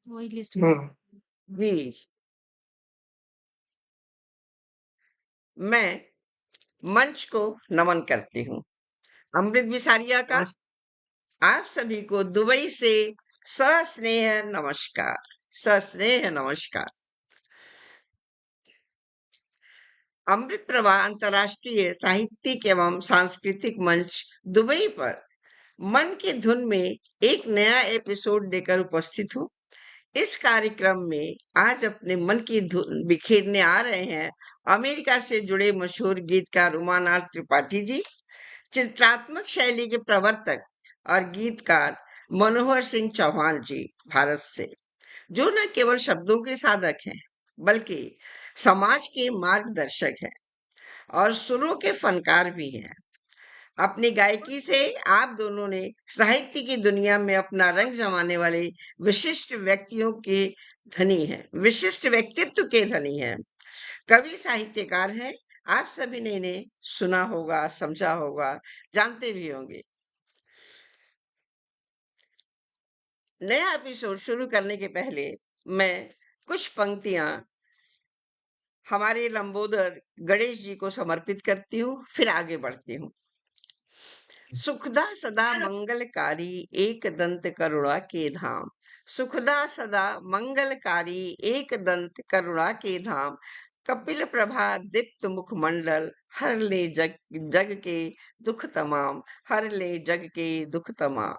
वही लिस्ट जी, मैं मंच को नमन करती हूँ। अमृत विसारिया का आप सभी को दुबई से सस्नेह नमस्कार। सस्नेह नमस्कार। अमृत प्रभा अंतर्राष्ट्रीय साहित्यिक एवं सांस्कृतिक मंच दुबई पर मन की धुन में एक नया एपिसोड लेकर उपस्थित हूँ। इस कार्यक्रम में आज अपने मन की धुन बिखेरने आ रहे हैं अमेरिका से जुड़े मशहूर गीतकार उमानाथ त्रिपाठी जी, चित्रात्मक शैली के प्रवर्तक और गीतकार मनोहर सिंह चौहान जी भारत से, जो न केवल शब्दों के साधक हैं बल्कि समाज के मार्गदर्शक हैं और सुरों के फनकार भी हैं। अपनी गायकी से आप दोनों ने साहित्य की दुनिया में अपना रंग जमाने वाले विशिष्ट व्यक्तियों के धनी हैं, विशिष्ट व्यक्तित्व के धनी हैं। कवि साहित्यकार हैं। आप सभी ने इन्हें सुना होगा, समझा होगा, जानते भी होंगे। नया एपिसोड शुरू करने के पहले मैं कुछ पंक्तियां हमारे लंबोदर गणेश जी को समर्पित करती हूँ, फिर आगे बढ़ती हूँ। सुखदा सदा मंगलकारी एक दंत करुणा के धाम। सुखदा सदा मंगलकारी एक दंत करुणा के धाम। कपिल प्रभा दीप्त मुखमंडल हर ले जग जग के दुख तमाम। हर ले जग के दुख तमाम।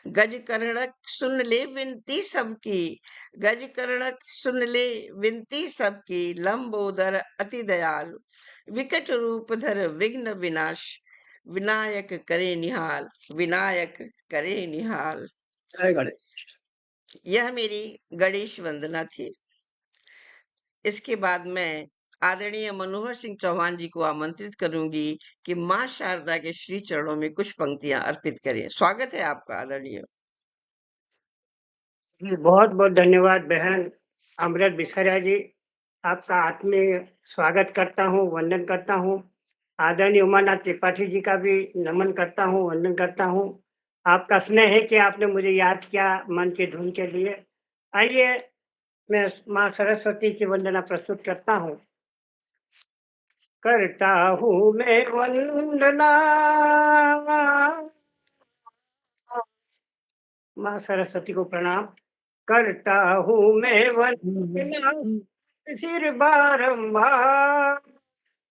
गज करणक सुन ले विनती सबकी। गज करणक सुन ले विनती सबकी। लंबोदर अति दयालु विकट रूप धर विघ्न विनाश। विनायक करे निहाल। विनायक करे निहाल। जय गणेश। यह मेरी गणेश वंदना थी। इसके बाद मैं आदरणीय मनोहर सिंह चौहान जी को आमंत्रित करूंगी कि मां शारदा के श्री चरणों में कुछ पंक्तियां अर्पित करें। स्वागत है आपका आदरणीय। जी बहुत बहुत धन्यवाद बहन अमृत बिसरिया जी, आपका आत्मीय स्वागत करता हूँ, वंदन करता हूँ। आदरणीय उमानाथ त्रिपाठी जी का भी नमन करता हूँ, वंदन करता हूँ। आपका स्नेह है कि आपने मुझे याद किया मन की धुन के लिए। आइए मैं माँ सरस्वती की वंदना प्रस्तुत करता हूँ। करता हूँ मैं वंदना माँ सरस्वती को प्रणाम। करता हूँ मैं वंदना सिर बारंबार।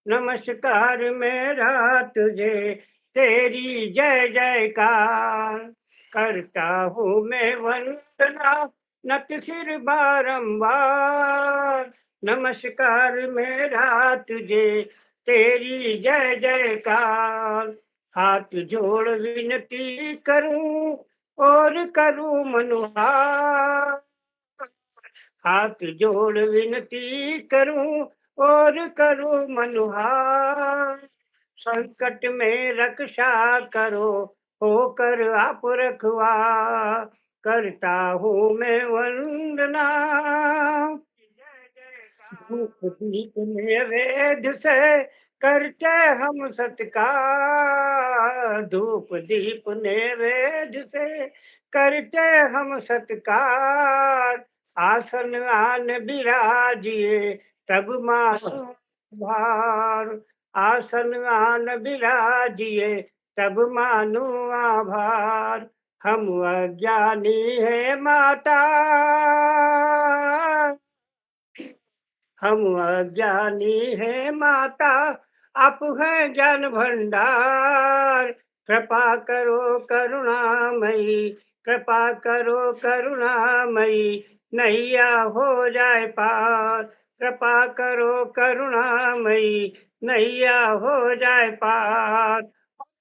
नमस्कार मेरा तुझे तेरी जय जयकार। करता हूँ मैं वंदना नत सिर बारंबार। नमस्कार मेरा तुझे तेरी जय जयकार। हाथ जोड़ विनती करूं और करूं मनुहार। हाथ जोड़ विनती करूं और करूं मनुहार। संकट में रक्षा करो होकर आप रखवार। करता हूँ मैं वंदना धूप दीप नैवेद्य से करते हम सत्कार। धूप दीप नैवेद्य से करते हम सत्कार। आसन आन विराजिए तब मानो भार। आसन आन विराजिए तब मानो आभार। हम अज्ञानी है माता। हम अज्ञानी है माता। आप है ज्ञान भंडार। कृपा करो करुणामयी। कृपा करो करुणामयी। नैया हो जाए पार। कृपा करो करुणामयी। नैया हो जाए पार।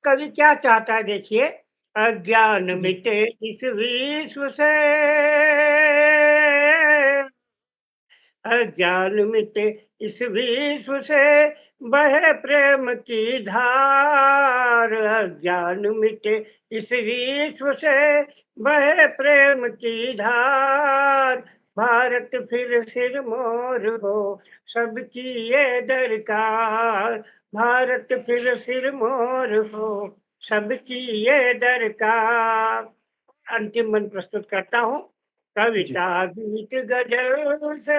कवि क्या चाहता है देखिए। अज्ञान मिटे इस विश्व से। अज्ञान मिटे इस विश्व से बहे प्रेम की धार। अज्ञान मिटे इस विश्व से बहे प्रेम की धार। भारत फिर सिर मोर हो सबकी ये दरकार। भारत फिर सिर मोर हो सबकी ये दरकार। अंतिम मन प्रस्तुत करता हूँ। जी कविता गीत गजल से,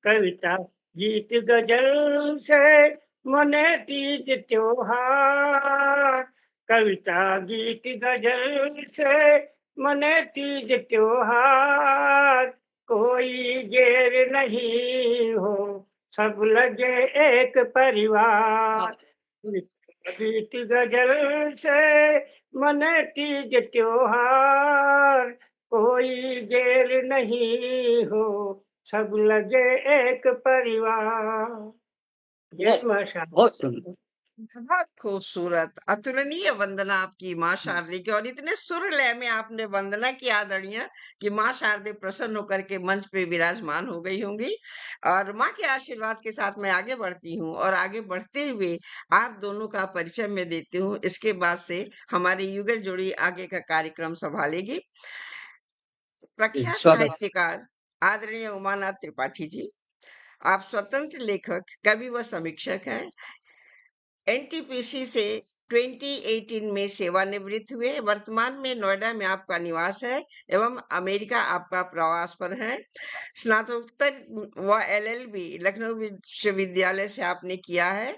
कविता गीत गजल से मने तीज त्योहार। कविता गीत गजल से मने तीज त्योहार। कोई गैर नहीं हो, सब लगे एक परिवार। गीत गजल से मने तीज त्योहार। कोई गैर नहीं हो, सब लगे एक परिवार। जय मां शारदा। बहुत सुंदर। बहुत खूबसूरत, अतुलनीय वंदना आपकी माँ शारदे की, और इतने सुर लय में आपने वंदना की आदरणीय कि माँ शारदे प्रसन्न होकर के मंच पे विराजमान हो गई होंगी। और माँ के आशीर्वाद के साथ मैं आगे बढ़ती हूँ, और आगे बढ़ते हुए आप दोनों का परिचय मैं देती हूँ। इसके बाद से हमारी युगल जोड़ी आगे का कार्यक्रम संभालेगी। प्रख्यात स्वागत। साहित्यकार आदरणीय उमानाथ त्रिपाठी जी, आप स्वतंत्र लेखक, कवि व समीक्षक हैं। एनटीपीसी से 2018 में सेवानिवृत्त हुए। वर्तमान में नोएडा में आपका निवास है एवं अमेरिका आपका प्रवास पर है। स्नातकोत्तर व एलएलबी लखनऊ विश्वविद्यालय से आपने किया है।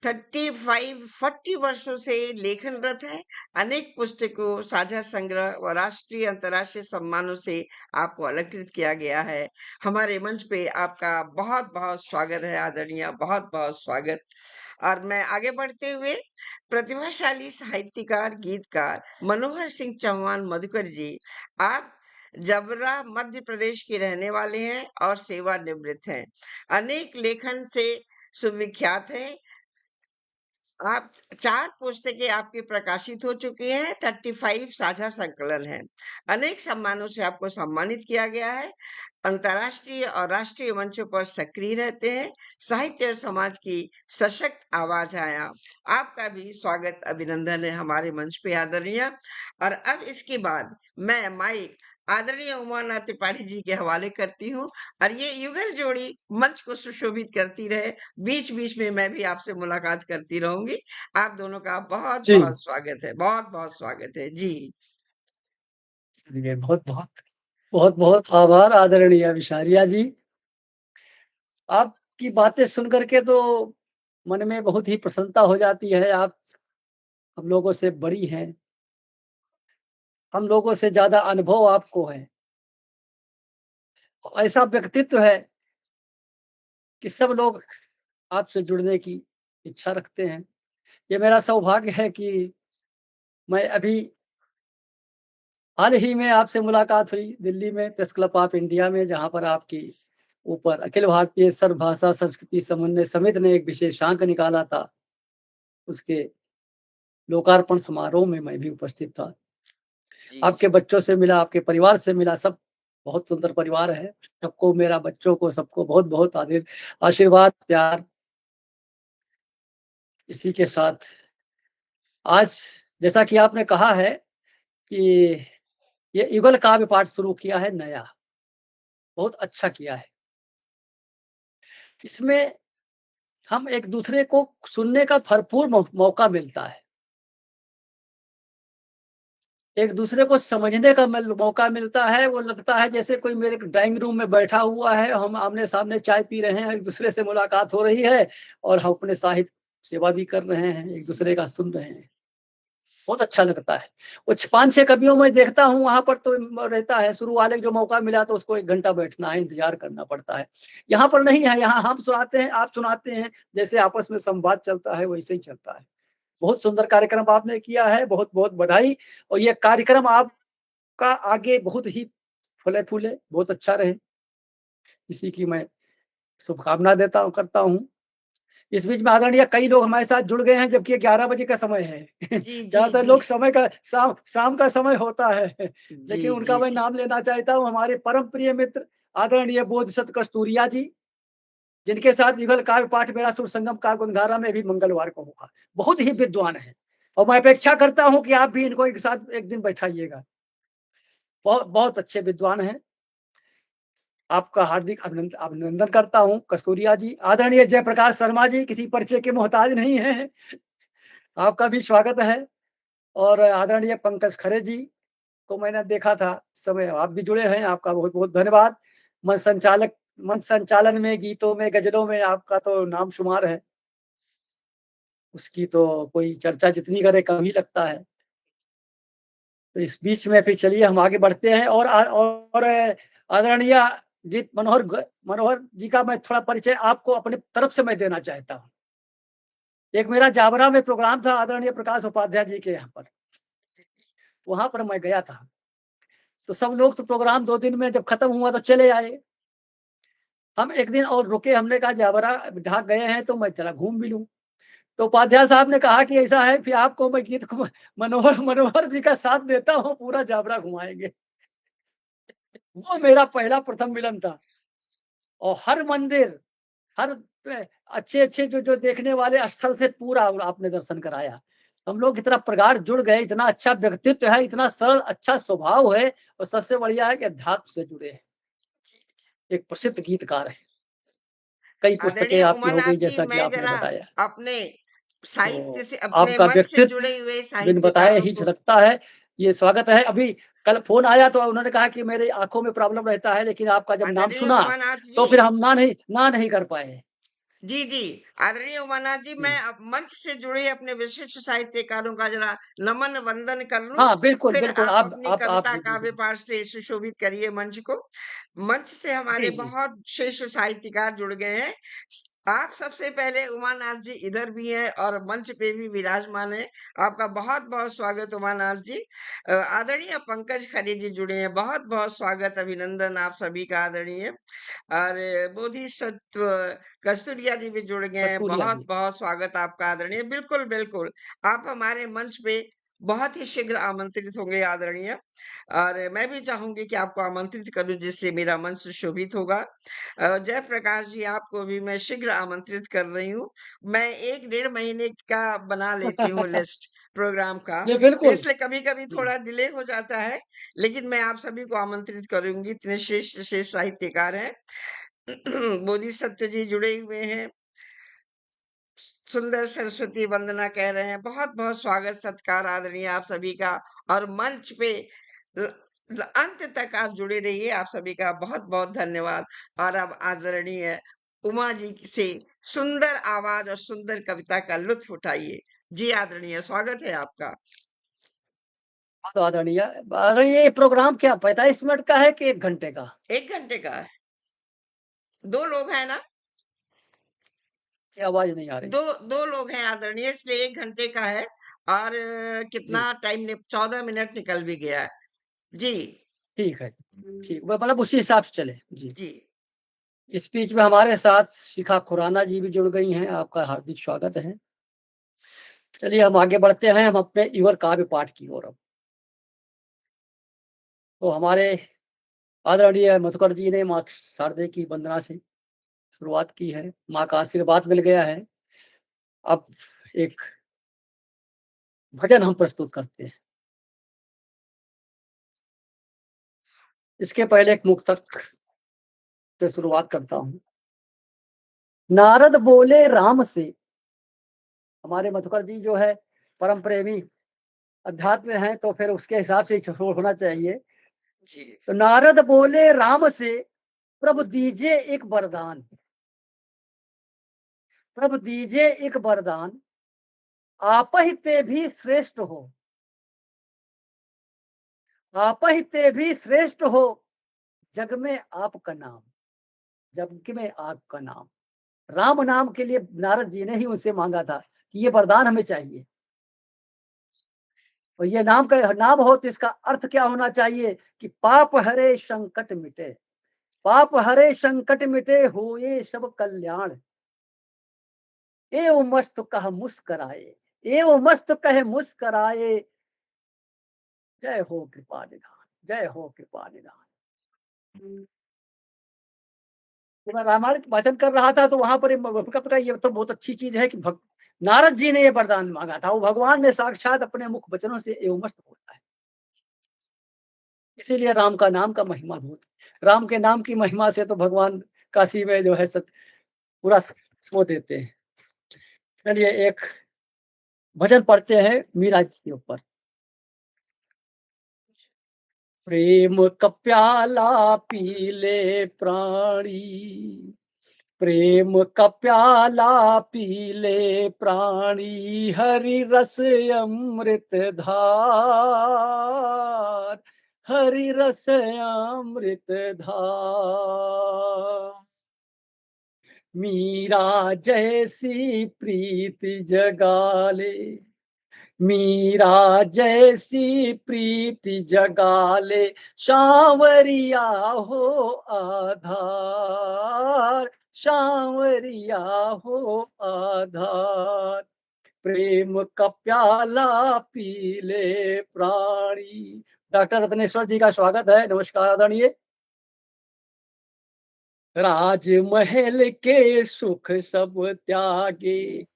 40 वर्षों से लेखनरत है। अनेक पुस्तकों, साझा संग्रह व राष्ट्रीय अंतर्राष्ट्रीय सम्मानों से आपको अलंकृत किया गया है। हमारे मंच पे आपका बहुत बहुत स्वागत है आदरणीय, बहुत बहुत स्वागत। और मैं आगे बढ़ते हुए प्रतिभाशाली साहित्यकार, गीतकार मनोहर सिंह चौहान मधुकर जी, आप जबरा मध्य प्रदेश के रहने वाले हैं और सेवानिवृत्त हैं। अनेक लेखन से सुविख्यात हैं। आप 4 पुस्तकें आपकी प्रकाशित हो चुकी हैं, 35 साझा संकलन हैं। अनेक सम्मानों से आपको सम्मानित किया गया है। अंतर्राष्ट्रीय और राष्ट्रीय मंचों पर सक्रिय रहते हैं। साहित्य और समाज की सशक्त आवाज हैं आप। आपका भी स्वागत, अभिनंदन है हमारे मंच पे आदरणीय। और अब इसके बाद मैं माइक आदरणीय उमानाथ त्रिपाठी जी के हवाले करती हूँ, और ये युगल जोड़ी मंच को सुशोभित करती रहे। बीच बीच में मैं भी आपसे मुलाकात करती रहूंगी। आप दोनों का बहुत जी बहुत स्वागत है, बहुत बहुत स्वागत है जी। चलिए, बहुत बहुत बहुत बहुत आभार आदरणीय विशारिया जी। आपकी बातें सुन करके तो मन में बहुत ही प्रसन्नता हो जाती है। आप हम लोगों से बड़ी हैं, हम लोगों से ज्यादा अनुभव आपको है। ऐसा व्यक्तित्व है कि सब लोग आपसे जुड़ने की इच्छा रखते हैं। ये मेरा सौभाग्य है कि मैं अभी हाल ही में आपसे मुलाकात हुई दिल्ली में प्रेस क्लब ऑफ इंडिया में, जहाँ पर आपकी ऊपर अखिल भारतीय सर्वभाषा संस्कृति समन्वय समिति ने एक विशेषांक निकाला था। उसके लोकार्पण समारोह में मैं भी उपस्थित था। जी आपके बच्चों से मिला, आपके परिवार से मिला, सब बहुत सुंदर परिवार है। सबको, मेरा बच्चों को सबको बहुत बहुत आशीर्वाद, प्यार। इसी के साथ आज जैसा कि आपने कहा है कि ये युगल काव्य पाठ शुरू किया है नया, बहुत अच्छा किया है। इसमें हम एक दूसरे को सुनने का भरपूर मौका मिलता है, एक दूसरे को समझने का मौका मिलता है। वो लगता है जैसे कोई मेरे ड्राइंग रूम में बैठा हुआ है, हम आमने सामने चाय पी रहे हैं, एक दूसरे से मुलाकात हो रही है और हम अपने साहित्य सेवा भी कर रहे हैं, एक दूसरे का सुन रहे हैं। बहुत अच्छा लगता है। वो 5-6 कवियों में देखता हूँ, वहां पर तो रहता है शुरू वाले जो मौका मिला तो उसको 1 घंटा बैठना है, इंतजार करना पड़ता है। यहाँ पर नहीं है, यहाँ हम सुनाते हैं, आप सुनाते हैं, जैसे आपस में संवाद चलता है वैसे ही चलता है। बहुत सुंदर कार्यक्रम आपने किया है, बहुत बहुत बधाई। और ये कार्यक्रम आपका आगे बहुत ही फले फूले, बहुत अच्छा रहे, इसी की मैं शुभकामना देता हूँ, करता हूँ। इस बीच में आदरणीय कई लोग हमारे साथ जुड़ गए हैं, जबकि ये 11 बजे का समय है। जी जी ज्यादातर जी लोग समय का शाम का समय होता है, जी लेकिन उनका जी मैं जी नाम लेना चाहता हूँ। हमारे परम प्रिय मित्र आदरणीय बोधसत कस्तूरिया जी, जिनके साथ युगल काव्य पाठ मेरा सुर संगम काव्य में भी मंगलवार को हुआ। बहुत ही विद्वान है, और मैं अपेक्षा करता हूँ कि आप भी इनको एक साथ एक दिन बैठाइएगा। बहुत बहुत अच्छे विद्वान हैं। आपका हार्दिक अभिनंदन करता हूँ कस्तूरिया जी। आदरणीय जयप्रकाश शर्मा जी किसी परिचय के मोहताज नहीं है, आपका भी स्वागत है और आदरणीय पंकज खरे जी को मैंने देखा था इस समय आप भी जुड़े हैं, आपका बहुत-बहुत धन्यवाद। मंच संचालन में, गीतों में, गज़लों में आपका तो नाम शुमार है। उसकी तो कोई चर्चा जितनी करे कम ही लगता है। तो इस बीच में फिर चलिए हम आगे बढ़ते हैं और आदरणीय गीत मनोहर जी का मैं थोड़ा परिचय आपको अपनी तरफ से मैं देना चाहता हूँ। एक मेरा जावरा में प्रोग्राम था आदरणीय प्रकाश उपाध्याय जी के यहाँ पर, वहाँ पर मैं गया था। तो सब लोग तो प्रोग्राम 2 दिन में जब खत्म हुआ तो चले आए। हम 1 दिन और रुके, हमने कहा जावरा ढाक गए हैं तो मैं चला घूम भी लूँ। तो उपाध्याय साहब ने कहा कि ऐसा है फिर आपको मैं गीत को मनोहर मनोहर जी का साथ देता हूँ, पूरा जावरा घुमाएँगे। वो मेरा पहला प्रथम मिलन था और हर मंदिर, हर अच्छे-अच्छे जो देखने वाले स्थल से पूरा आपने दर्शन कराया। हम लोग इतना प्रगाढ़ जुड़ गए, इतना अच्छा व्यक्तित्व है, इतना सरल अच्छा स्वभाव है और सबसे बढ़िया है कि अध्यात्म से जुड़े हैं। एक प्रसिद्ध गीतकार है। कई पुस्तकें आदरणीय आपकी हो उमानाथ गई जी, जैसा कि मैं आपने जरा बताया। अपने साहित्य तो से, अपने आपका मन से जुड़े हुए व्यक्तित्व बिन बताए साहित्यकारों ही को। झलकता है। ये स्वागत है। अभी कल फ़ोन आया तो उन्होंने कहा कि मेरी आँखों में प्रॉब्लम रहता है, लेकिन आपका जब नाम आदरणीय सुना उमानाथ तो जी, फिर हम ना नहीं कर पाए। जी, जी। आदरणीय उमानाथ जी, मैं जी। अब मंच से जुड़े अपने विशिष्ट साहित्यकारों का ज़रा नमन वंदन कर लूँ, हाँ, बिल्कुल, फिर बिल्कुल। आप अपनी आप कविता जी, जी, काव्य जी। पाठ से सुशोभित करिए मंच को। मंच से जी, हमारे जी। बहुत श्रेष्ठ साहित्यकार जुड़ गए हैं। आप सबसे पहले उमानाथ जी इधर भी हैं और मंच पे भी विराजमान हैं। आपका बहुत-बहुत स्वागत उमानाथ जी। आदरणीय पंकज खरे जी जुड़े हैं, बहुत-बहुत स्वागत, अभिनंदन आप सभी का आदरणीय। और बोधिसत्व कस्तूरिया जी भी जुड़ गए हैं, कस्तूरिया बहुत जी। बहुत स्वागत आपका आदरणीय। बिल्कुल बिल्कुल, आप हमारे मंच पे बहुत ही शीघ्र आमंत्रित होंगे आदरणीय, और मैं भी चाहूंगी कि आपको आमंत्रित करूं जिससे मेरा मंच सुशोभित होगा। जयप्रकाश जी, आपको भी मैं शीघ्र आमंत्रित कर रही हूँ। मैं 1 डेढ़ महीने का बना लेती हूँ लिस्ट प्रोग्राम का, जी, तो बिल्कुल। इसलिए कभी कभी जी। थोड़ा डिले हो जाता है, लेकिन मैं आप सभी को आमंत्रित करूंगी। इतने श्रेष्ठ श्रेष्ठ साहित्यकार हैं। बोधिसत्व जी जुड़े हुए हैं, सुंदर सरस्वती वंदना कह रहे हैं, बहुत बहुत स्वागत सत्कार आदरणीय आप सभी का। और मंच पे अंत तक आप जुड़े रहिए, आप सभी का बहुत बहुत धन्यवाद। और अब आदरणीय उमा जी से सुंदर आवाज और सुंदर कविता का लुत्फ उठाइए। जी आदरणीय, स्वागत है आपका। बहुत आदरणीय। आदरणीय ये प्रोग्राम क्या 45 मिनट का है कि 1 घंटे का? 1 घंटे का है। 2 लोग हैं ना? ये आवाज़ नहीं आ रही। दो 2 लोग हैं आदरणीय, इसलिए 1 घंटे का है। और जी, कितना टाइम 14 मिनट निकल भी गया है। जी। ठीक है। ठीक मतलब उसी हिसाब से चले। जी। जी। इस बीच में हमारे साथ शिखा खुराना जी भी जुड़ गई हैं, आपका हार्दिक स्वागत है। चलिए हम आगे बढ़ते हैं, हम अपने युगल काव्य पाठ की ओर अब। तो हमारे आदरणीय मधुकर जी ने माँ शारदे की वंदना से शुरुआत की है, माँ का आशीर्वाद मिल गया है। अब एक भजन हम प्रस्तुत करते हैं। इसके पहले एक मुक्तक से शुरुआत करता हूँ। नारद बोले राम से, हमारे मधुकर जी जो है परम प्रेमी अध्यात्म हैं, तो फिर उसके हिसाब से ही होना चाहिए। जी। तो नारद बोले राम से, प्रभु दीजिए एक वरदान, प्रभु दीजिए एक वरदान, आप ही ते भी श्रेष्ठ हो, आप ही ते भी श्रेष्ठ हो, जग में आपका नाम, जग में आपका नाम। राम नाम के लिए नारद जी ने ही उनसे मांगा था कि ये वरदान हमें चाहिए। और ये नाम का नाम हो तो इसका अर्थ क्या होना चाहिए कि पाप हरे संकट मिटे, पाप हरे संकट मिटे होए सब कल्याण, एव मस्त कह मुस्कराए, एव मस्त कहे मुस्कराए, जय हो कृपा निधान, जय हो कृपा निधान। तो मैं रामायण वाचन कर रहा था तो वहां पर पता ये तो बहुत अच्छी चीज है कि नारद जी ने ये वरदान मांगा था, वो भगवान ने साक्षात अपने मुख वचनों से एव मस्त बोला है। इसीलिए राम का नाम का महिमा बहुत, राम के नाम की महिमा से तो भगवान काशी में जो है पूरा सो देते हैं। चलिए एक भजन पढ़ते हैं मीरा जी के ऊपर। प्रेम का प्याला पी ले प्राणी, प्रेम का प्याला पी ले प्राणी, हरि रस अमृत धार, हरि रस अमृत धार। मीरा जैसी प्रीति जगा ले, मीरा जैसी प्रीति जगा ले, सांवरिया हो आधार, सांवरिया हो आधार। प्रेम का प्याला पी ले प्राणी। डॉक्टर रत्नेश्वर जी का स्वागत है। नमस्कार आदरणीय। राजमहल के सुख सब त्यागे,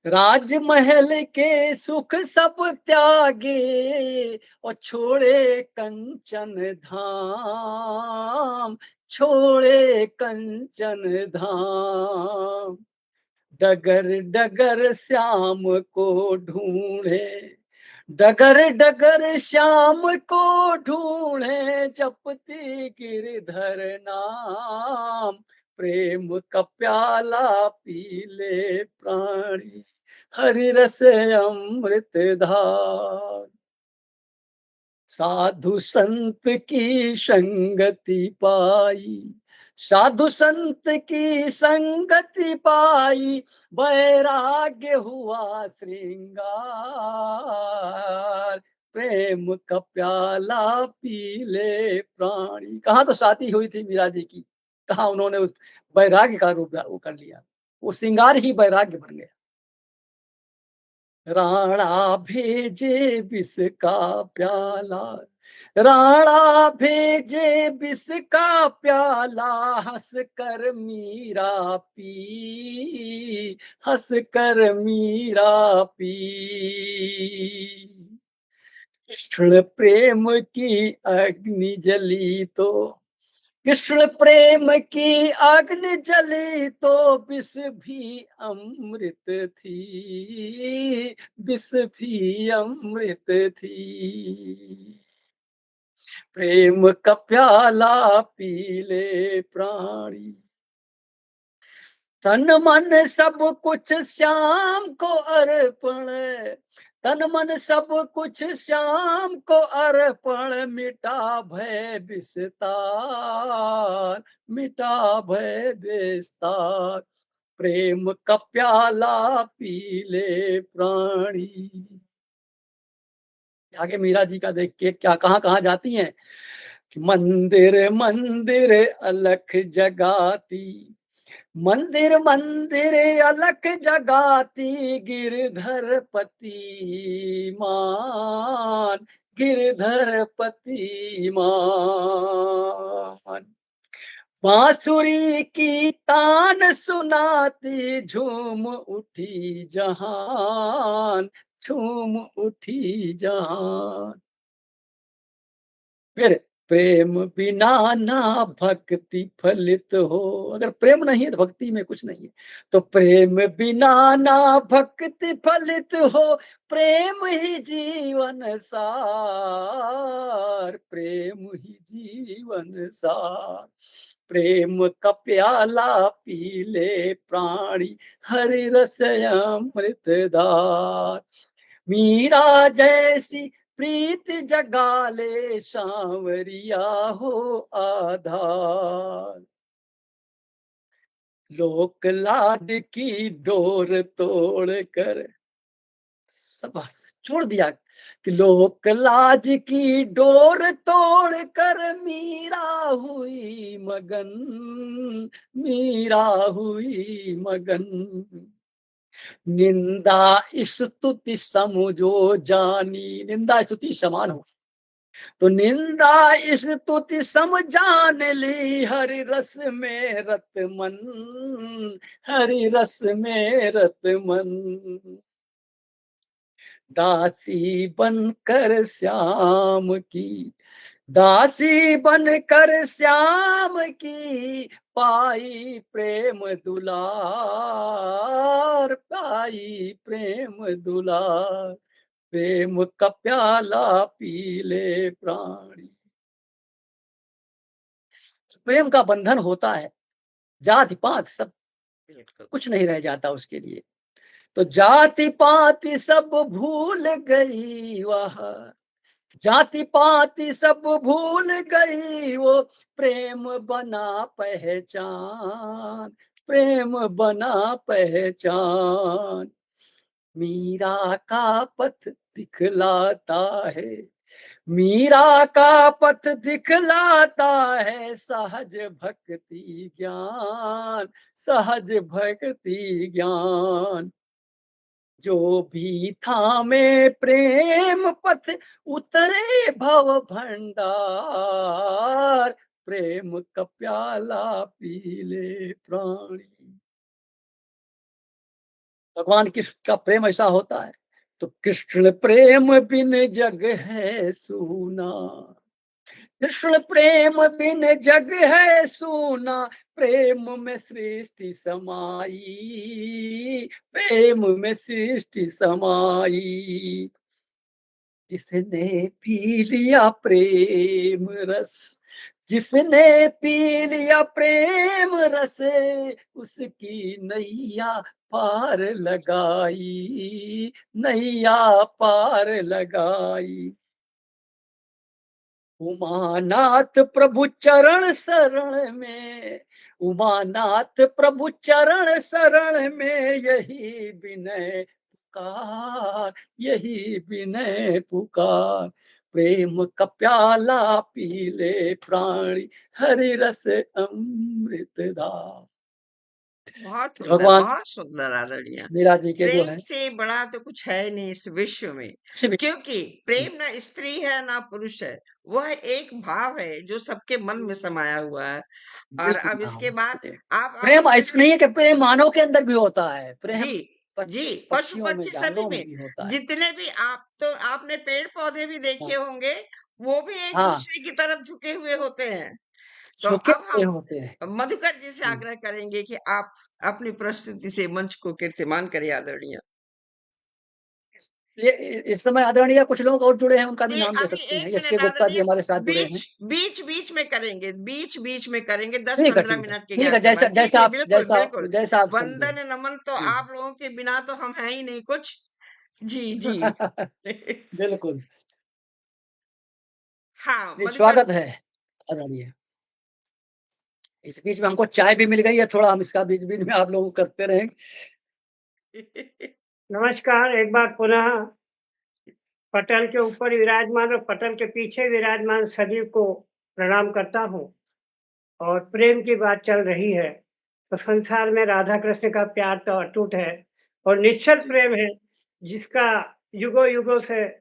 राजमहल के सुख सब त्यागे, और छोड़े कंचन धाम, छोड़े कंचन धाम। डगर डगर श्याम को ढूंढे, डगर डगर श्याम को ढूंढे, जपती गिरधर नाम। प्रेम का प्याला पी ले प्राणी, हरि रस अमृत धार। साधु संत की संगति पाई, साधु संत की संगति पाई, वैराग्य हुआ श्रृंगार। प्रेम का प्याला पी ले प्राणी। कहाँ तो शादी हुई थी मीरा जी की, कहाँ उन्होंने उस वैराग्य का रूप वो कर लिया, वो श्रृंगार ही वैराग्य बन गया। राणा भेजे विष का प्याला, राणा भेजे विष का प्याला, हंस कर मीरा पी, हंस कर मीरा पी। कृष्ण प्रेम की अग्नि जली तो, कृष्ण प्रेम की अग्नि जली तो, विष भी अमृत थी, विष भी अमृत थी। प्रेम का प्याला पी ले प्राणी, तन मन सब कुछ श्याम को अर्पण, तन मन सब कुछ श्याम को अर्पण। मिटा भय विस्तार, मिटा भय विस्तार। प्रेम का प्याला पी ले प्राणी। आगे मीरा जी का देख के क्या कहाँ कहाँ जाती हैं कि मंदिर मंदिर अलख जगाती, मंदिर मंदिर अलख जगाती, गिरधर पति मान, गिरधर पति मान। बांसुरी की तान सुनाती, झूम उठी जहान, झूम उठी जहान। फिर प्रेम बिना ना भक्ति फलित हो। अगर प्रेम नहीं है तो भक्ति में कुछ नहीं है। तो प्रेम बिना ना भक्ति फलित हो, प्रेम ही जीवन सार, प्रेम ही जीवन सार। प्रेम का प्याला पी ले प्राणी, हरि रस अमृत धार। मीरा जैसी प्रीत जगा ले, सांवरिया हो आधार। लोक लाड की डोर तोड़ कर, सब छोड़ दिया कि लोक लाज की डोर तोड़ कर, मीरा हुई मगन, मीरा हुई मगन। निंदा स्तुति समझो जानी, निंदा स्तुति समान हो। तो निंदा स्तुति समझान ली, हरि रस में रत मन, हरि रस में रत मन। दासी बनकर श्याम की, दासी बनकर श्याम की, पाई प्रेम दुलार, पाई प्रेम दुलार, प्रेम का प्याला पी ले प्राणी। प्रेम का बंधन होता है, जाति-पात सब कुछ नहीं रह जाता उसके लिए। तो जाति-पाति सब भूल गई वह, जाति-पाति सब भूल गई वो, प्रेम बना पहचान, प्रेम बना पहचान। मीरा का पथ दिखलाता है, मीरा का पथ दिखलाता है, सहज भक्ति ज्ञान, सहज भक्ति ज्ञान। जो भी थामे प्रेम पथ, उतरे भव भंडार, प्रेम का प्याला पी ले प्राणी। भगवान कृष्ण का प्रेम ऐसा होता है। तो कृष्ण प्रेम बिन जग है सूना, कृष्ण प्रेम बिन जग है सूना, प्रेम में सृष्टि समाई, प्रेम में सृष्टि समाई। जिसने पी लिया प्रेम रस, जिसने पी लिया प्रेम रस, उसकी नैया पार लगाई, नैया पार लगाई। उमानाथ प्रभु चरण शरण में, उमानाथ प्रभु चरण शरण में, यही विनय पुकार, यही विनय पुकार। प्रेम का प्याला पी ले प्राणी, हरि रस अमृत धार। बहुत सुंदर, भगवान बहुत सुंदर आदरणीय। मीरा जी के जो प्रेम है से बड़ा तो कुछ है नहीं इस विश्व में, कुछ भी क्योंकि प्रेम ना स्त्री है ना पुरुष है, वह एक भाव है जो सबके मन में समाया हुआ है। और बिल्कुल अब इसके हाँ, बाद आप प्रेम अपने ऐसा नहीं है कि प्रेम मानव के अंदर भी होता है, जी प्रेम जी पशु पक्षियों में, पक्षी सभी जानवरों में में, भी होता है। जितने भी आप तो आपने पेड़ पौधे भी देखे हाँ, होंगे, वो भी एक हाँ, दूसरे की तरफ झुके हुए होते हैं। तो झुके अब हुए हम होते हैं। मधुकर जी से हुँ। आग्रह करेंगे कि आप अपनी प्रस्तुति से मंच को कीर्तिमान करिए आदरणीय। ये इस समय आदरणीय कुछ लोग और जुड़े हैं, उनका भी जी, नाम ले अभी सकते हैं। 1 एसके मिनट गुप्ता जी आदरणीय, हमारे साथ जुड़े बीच हैं। बीच-बीच में करेंगे, बीच-बीच में करेंगे, ठीक है, 10-15 ठीक है। मिनट के ठीक है, गैप के जैसा बाद। जी, जैसा जी, आप बिल्कुल, जैसा बिल्कुल। जैसा आप समझें। वंदन नमन तो हुँ। आप लोगों के बिना तो हम हैं ही नहीं कुछ। जी, जी। बिल्कुल। हाँ, जी, मधुकर स्वागत है आदरणीय। इस बीच में हमको चाय भी मिल गई है, थोड़ा हम इसका बीच-बीच में आप लोग को करते रहेंगे। नमस्कार, एक बार पुनः पटल के ऊपर विराजमान और पटल के पीछे विराजमान सभी को प्रणाम करता हूँ। और प्रेम की बात चल रही है, तो संसार में राधा कृष्ण का प्यार तो अटूट है और निश्चल प्रेम है, जिसका युगों-युगों से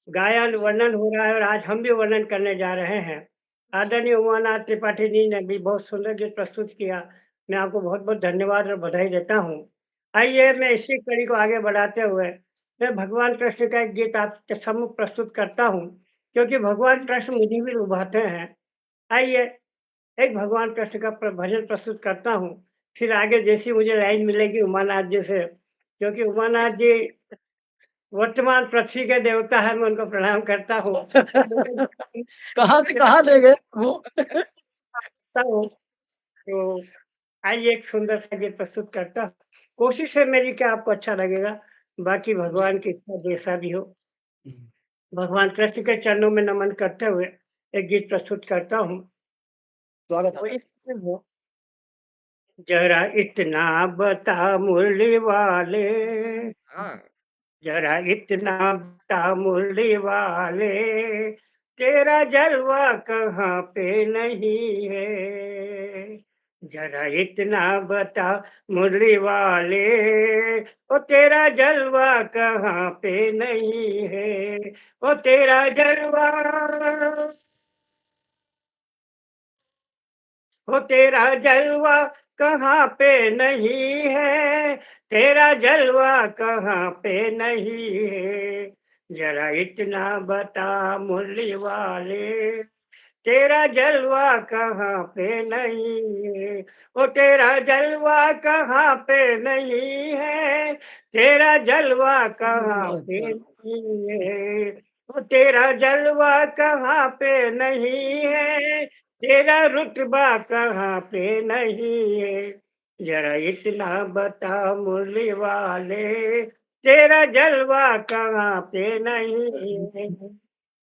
गायन, वर्णन हो रहा है और आज हम भी वर्णन करने जा रहे हैं। आदरणीय उमानाथ त्रिपाठी जी ने भी बहुत सुंदर गीत प्रस्तुत किया। मैं आपको बहुत-बहुत धन्यवाद और बधाई देता हूँ। आइए मैं इसी कड़ी को आगे बढ़ाते हुए मैं भगवान कृष्ण का एक गीत आपके सम्मुख प्रस्तुत करता हूँ, क्योंकि भगवान कृष्ण मुझे भी लुभाते हैं। आइए एक भगवान कृष्ण का भजन प्रस्तुत करता हूँ, फिर आगे जैसी मुझे लाइन मिलेगी उमानाथ जी से, क्योंकि उमानाथ जी वर्तमान पृथ्वी के देवता है, मैं उनको प्रणाम करता हूँ। कहाँ से कहाँ ले गए वो? तो आइए एक सुंदर सा गीत प्रस्तुत करता हूँ। कोशिश है मेरी कि आपको अच्छा लगेगा, बाकी जी। भगवान की इच्छा जैसा भी हो। हुँ, भगवान कृष्ण के चरणों में नमन करते हुए एक गीत प्रस्तुत करता हूँ। स्वागत है वो आदरणीय। इस जरा इतना बता मुरली वाले, हाँ, जरा इतना बता मुरली वाले, तेरा जलवा कहाँ पे नहीं है। जरा इतना बता मुरली वाले, ओ तेरा जलवा कहाँ पे नहीं है। ओ तेरा जलवा, ओ तेरा जलवा कहाँ पे नहीं है, तेरा जलवा कहाँ पे नहीं है। जरा इतना बता मुरली वाले, तेरा जलवा कहाँ पे नहीं है, ओ तेरा जलवा कहाँ पे नहीं है, तेरा जलवा कहाँ पे नहीं है, ओ तेरा जलवा कहाँ पे नहीं है, तेरा रुतबा कहाँ पे नहीं है, जरा इतना बता मुरली वाले, तेरा जलवा कहाँ पे नहीं है।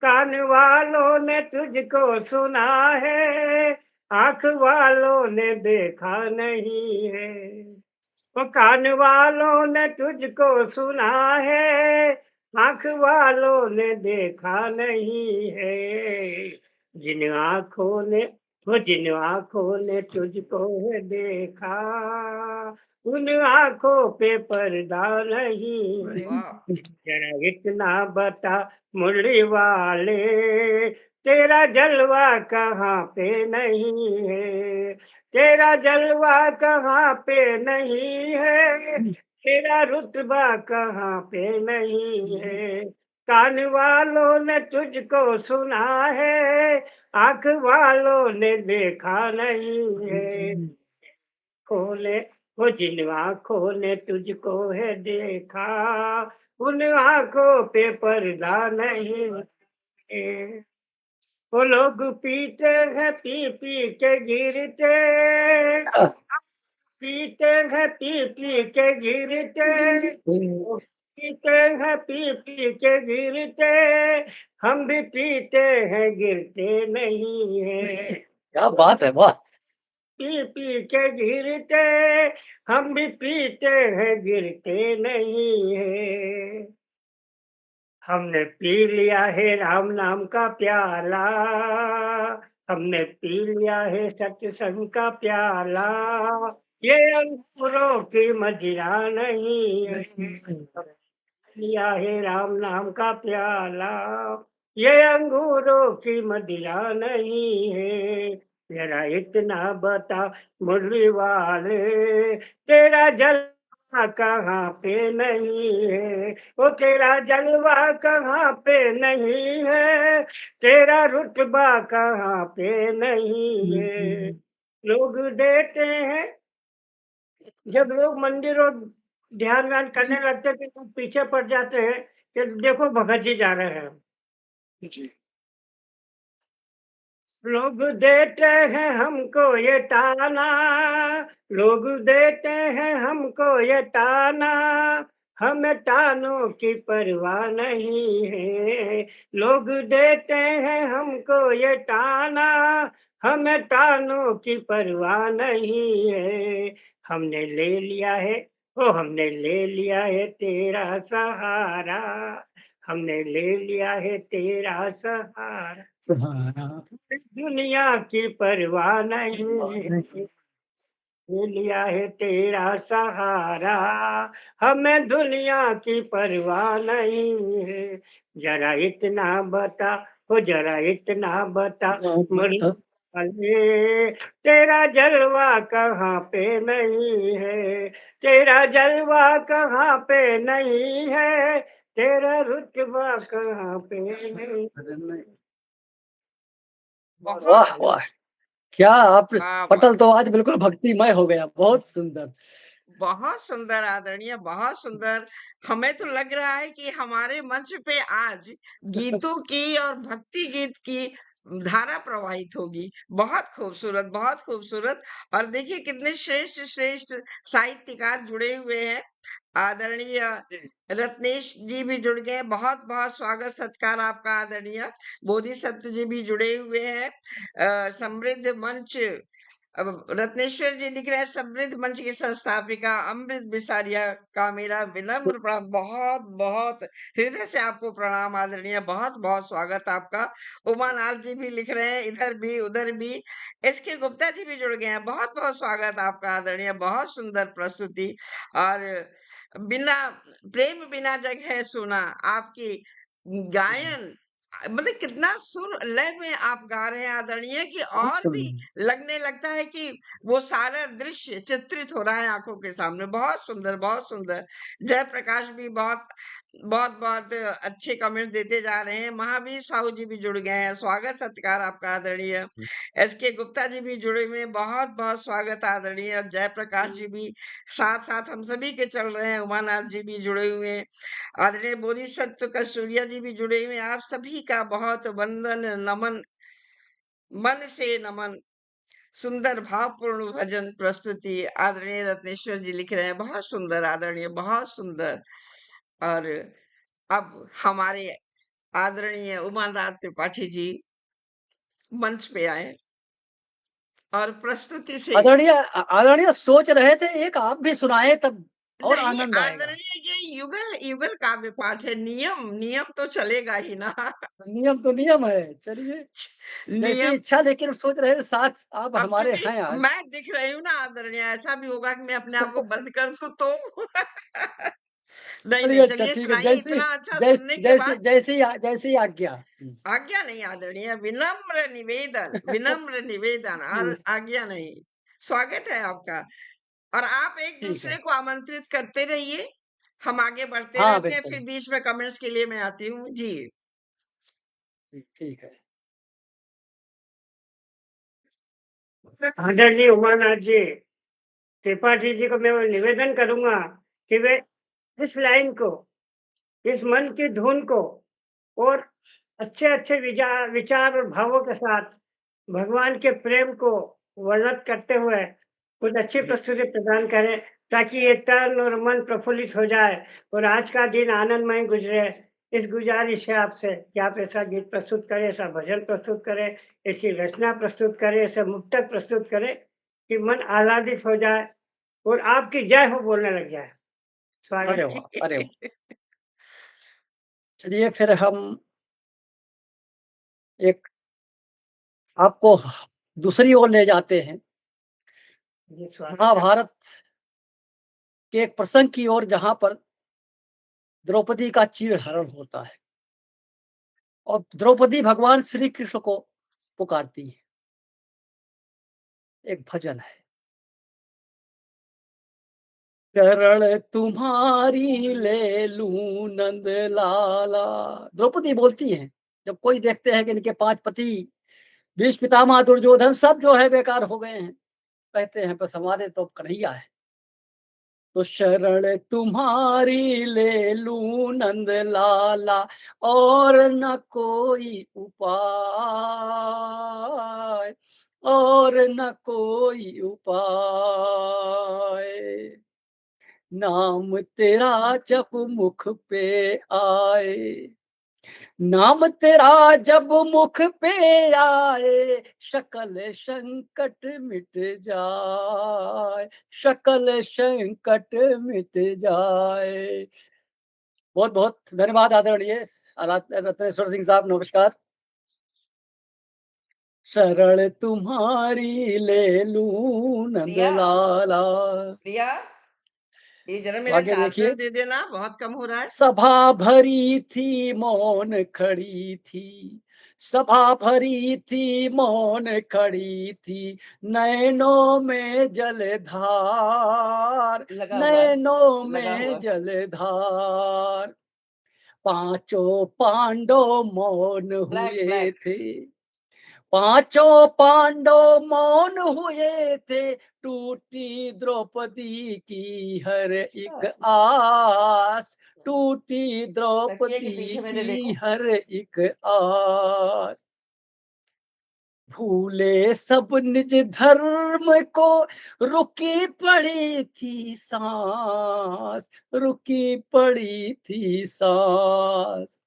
कान वालों ने तुझको सुना है, आंख वालों ने देखा नहीं है। वो कान वालों ने तुझको सुना है, आंख वालों ने देखा नहीं है। जिन आंखों ने वो जिन आंखों ने तुझको है देखा, उन आंखों पे पर्दा नहीं है। वाह जरा इतना बता मुरली वाले, तेरा जलवा कहाँ पे नहीं है, तेरा जलवा कहाँ पे नहीं है, तेरा रुतबा कहाँ पे नहीं है। कान वालों ने तुझको सुना है, आंख वालों ने देखा नहीं है। खोले वो जिन आँखों ने तुझको है देखा, उन आँखों पे पर्दा नहीं है। वो लोग पीते हैं पी पी के गिरते, पीते हैं पी पी के गिरते, पीते हैं पी पी के गिरते, हम भी पीते हैं गिरते नहीं है। क्या बात है, वाह! पी पी के गिरते, हम भी पीते हैं गिरते नहीं है। हमने पी लिया है राम नाम का प्याला, हमने पी लिया है सत्संग का प्याला, ये अंगूरों की मदिरा नहीं है। लिया है राम नाम का प्याला, ये अंगूरों की मदिरा नहीं है। जरा इतना बता मुरली वाले, तेरा जलवा कहाँ पे नहीं है, वो तेरा जलवा कहाँ पे नहीं है, तेरा रुतबा कहाँ पे नहीं है। लोग देते हैं, जब लोग मंदिर और ध्यान व्यान करने लगते हैं तो पीछे पड़ जाते हैं कि देखो भगत जी जा रहे हैं। जी। लोग देते हैं हमको ये ताना, लोग देते हैं हमको ये ताना, हमें तानों की परवाह नहीं है। लोग देते हैं हमको ये ताना, हमें तानों की परवाह नहीं है। हमने ले लिया है, ओ हमने ले लिया है तेरा सहारा, हमने ले लिया है तेरा सहारा, हाँ, दुनिया की परवाह नहीं, ले लिया है तेरा सहारा, हमें दुनिया की परवाह नहीं है। जरा इतना बता, ओ जरा इतना बता मुरली वाले, तेरा जलवा कहाँ पे नहीं है, तेरा जलवा कहाँ पे नहीं है, तेरा रुतबा कहाँ पे नहीं। वाह, बहुत वाह! क्या आप वाह वाह पटल तो आज बिल्कुल भक्तिमय हो गया, बहुत सुंदर। बहुत सुंदर आदरणीय बहुत सुंदर। हमें तो लग रहा है कि हमारे मंच पे आज गीतों की और भक्ति गीत की धारा प्रवाहित होगी। बहुत खूबसूरत। और देखिए कितने श्रेष्ठ श्रेष्ठ साहित्यकार जुड़े हुए हैं। आदरणीय रत्नेश जी भी जुड़ गए, बहुत बहुत स्वागत सत्कार आपका। आदरणीय बोधिसत्व जी भी जुड़े हुए हैं। समृद्ध मंच, अब रत्नेश्वर जी लिख रहे हैं, समृद्ध मंच की संस्थापिका अमृत बिसारिया का मेरा विनम्र प्रणाम। बहुत बहुत हृदय से आपको प्रणाम आदरणीय, बहुत बहुत स्वागत आपका। उमानाथ जी भी लिख रहे हैं, इधर भी उधर भी। एस के गुप्ता जी भी जुड़ गए हैं, बहुत बहुत स्वागत आपका आदरणीय, बहुत सुंदर प्रस्तुति। और बिना प्रेम बिना जग है सुना, आपकी गायन मतलब कितना सुर लय में आप गा रहे हैं आदरणीय, कि बहुत और भी सुंदर। लगने लगता है कि वो सारा दृश्य चित्रित हो रहा है आंखों के सामने। बहुत सुंदर, बहुत सुंदर। जयप्रकाश भी बहुत बहुत बहुत अच्छे कमेंट देते जा रहे हैं। महावीर साहू जी भी जुड़ गए हैं, स्वागत सत्कार आपका आदरणीय। एस के गुप्ता जी भी जुड़े हुए हैं, बहुत बहुत स्वागत आदरणीय। जयप्रकाश जी भी साथ साथ हम सभी के चल रहे हैं। उमानाथ जी भी जुड़े हुए हैं, आदरणीय बोधिसत्व कस्तूरिया जी भी जुड़े हुए हैं। आप सभी का बहुत वंदन, नमन, मन से नमन। सुंदर भावपूर्ण भजन प्रस्तुति आदरणीय रत्नेश्वर जी लिख रहे हैं, बहुत सुंदर आदरणीय, बहुत सुंदर। और अब हमारे आदरणीय उमानाथ त्रिपाठी जी मंच पे आए और प्रस्तुति से। आदरणीय सोच रहे थे एक आप भी सुनाए तब और नहीं आनंद आएगा। आदरणीय, ये युगल युगल काव्य पाठ है, नियम नियम तो चलेगा ही ना। नियम तो नियम है, चलिए जैसी नियम। इच्छा, लेकिन सोच रहे थे साथ आप अब हमारे चूंकि हैं आज। मैं दिख रही हूँ ना आदरणीय, ऐसा भी होगा कि मैं अपने आप को बंद कर दूं तो। नहीं नहीं, चलिए अच्छा चलिए ठीक है, सुनाइए, इतना अच्छा सुनने के जैसी बाद। जैसी आज्ञा। आज्ञा नहीं आदरणीय, विनम्र निवेदन, विनम्र निवेदन, और ठीक आज्ञा नहीं। स्वागत है आपका। और आप एक ठीक दूसरे है। को आमंत्रित करते रहिए, हम आगे बढ़ते हाँ रहते हैं, बिल्कुल। फिर बीच में कमेंट्स के लिए मैं आती हूँ जी। ठीक है। आदरणीय उमानाथ जी त्रिपाठी जी को मैं निवेदन करूंगा कि वे इस लाइन को, इस मन की धुन को और अच्छे अच्छे विचार विचार और भावों के साथ भगवान के प्रेम को वर्णन करते हुए कुछ अच्छी प्रस्तुति प्रदान करें, ताकि ये तन और मन प्रफुल्लित हो जाए और आज का दिन आनंदमय गुजरे। इस गुजारिश है आपसे कि आप ऐसा गीत प्रस्तुत करें, ऐसा भजन प्रस्तुत करें, ऐसी रचना प्रस्तुत करें, ऐसे मुक्तक प्रस्तुत करें कि मन आह्लादित हो जाए और आपकी जय हो बोलने लग जाए। स्वागत अरे है। वाह, अरे वाह! चलिए फिर हम एक आपको दूसरी ओर ले जाते हैं, जी स्वागत है। महाभारत के एक प्रसंग की ओर, जहाँ पर द्रौपदी का चीरहरण होता है और द्रौपदी भगवान श्री कृष्ण को पुकारती है। एक भजन है, शरण तुम्हारी ले लूं नंद लाला। द्रौपदी बोलती है, जब कोई देखते हैं कि इनके 5 पति भीष्म पितामह दुर्योधन सब जो है बेकार हो गए हैं, कहते हैं बस हमारे तो अब कन्हैया है। तो शरण तुम्हारी ले लूं नंद लाला, और न कोई उपाय, और न कोई उपाय। नाम तेरा जब मुख पे आए, नाम तेरा जब मुख पे आए, सकल संकट मिट जाए, सकल संकट मिट जाए। बहुत बहुत धन्यवाद आदरणीय रत्नेश्वर सिंह साहब, नमस्कार। शरण तुम्हारी ले लूं नंद प्रिया, लाला। प्रिया, ये जरा तो मेरा आगे चार्जर देखिए, दे देना, बहुत कम हो रहा है। सभा भरी थी मौन खड़ी थी, सभा भरी थी मौन खड़ी थी, नैनों में जलधार, लगा हुआ है, नैनों लगा में हुआ है। जलधार। पांचों पांडव मौन ब्लैक हुए ब्लैक। थे, पांचों पांडव मौन हुए थे, टूटी द्रौपदी की हर एक अच्छा, आस, टूटी तकिए के द्रौपदी पीछे मैंने की देखो। हर एक आस। भूले सब निज धर्म को, रुकी पड़ी थी सांस, रुकी पड़ी थी सांस।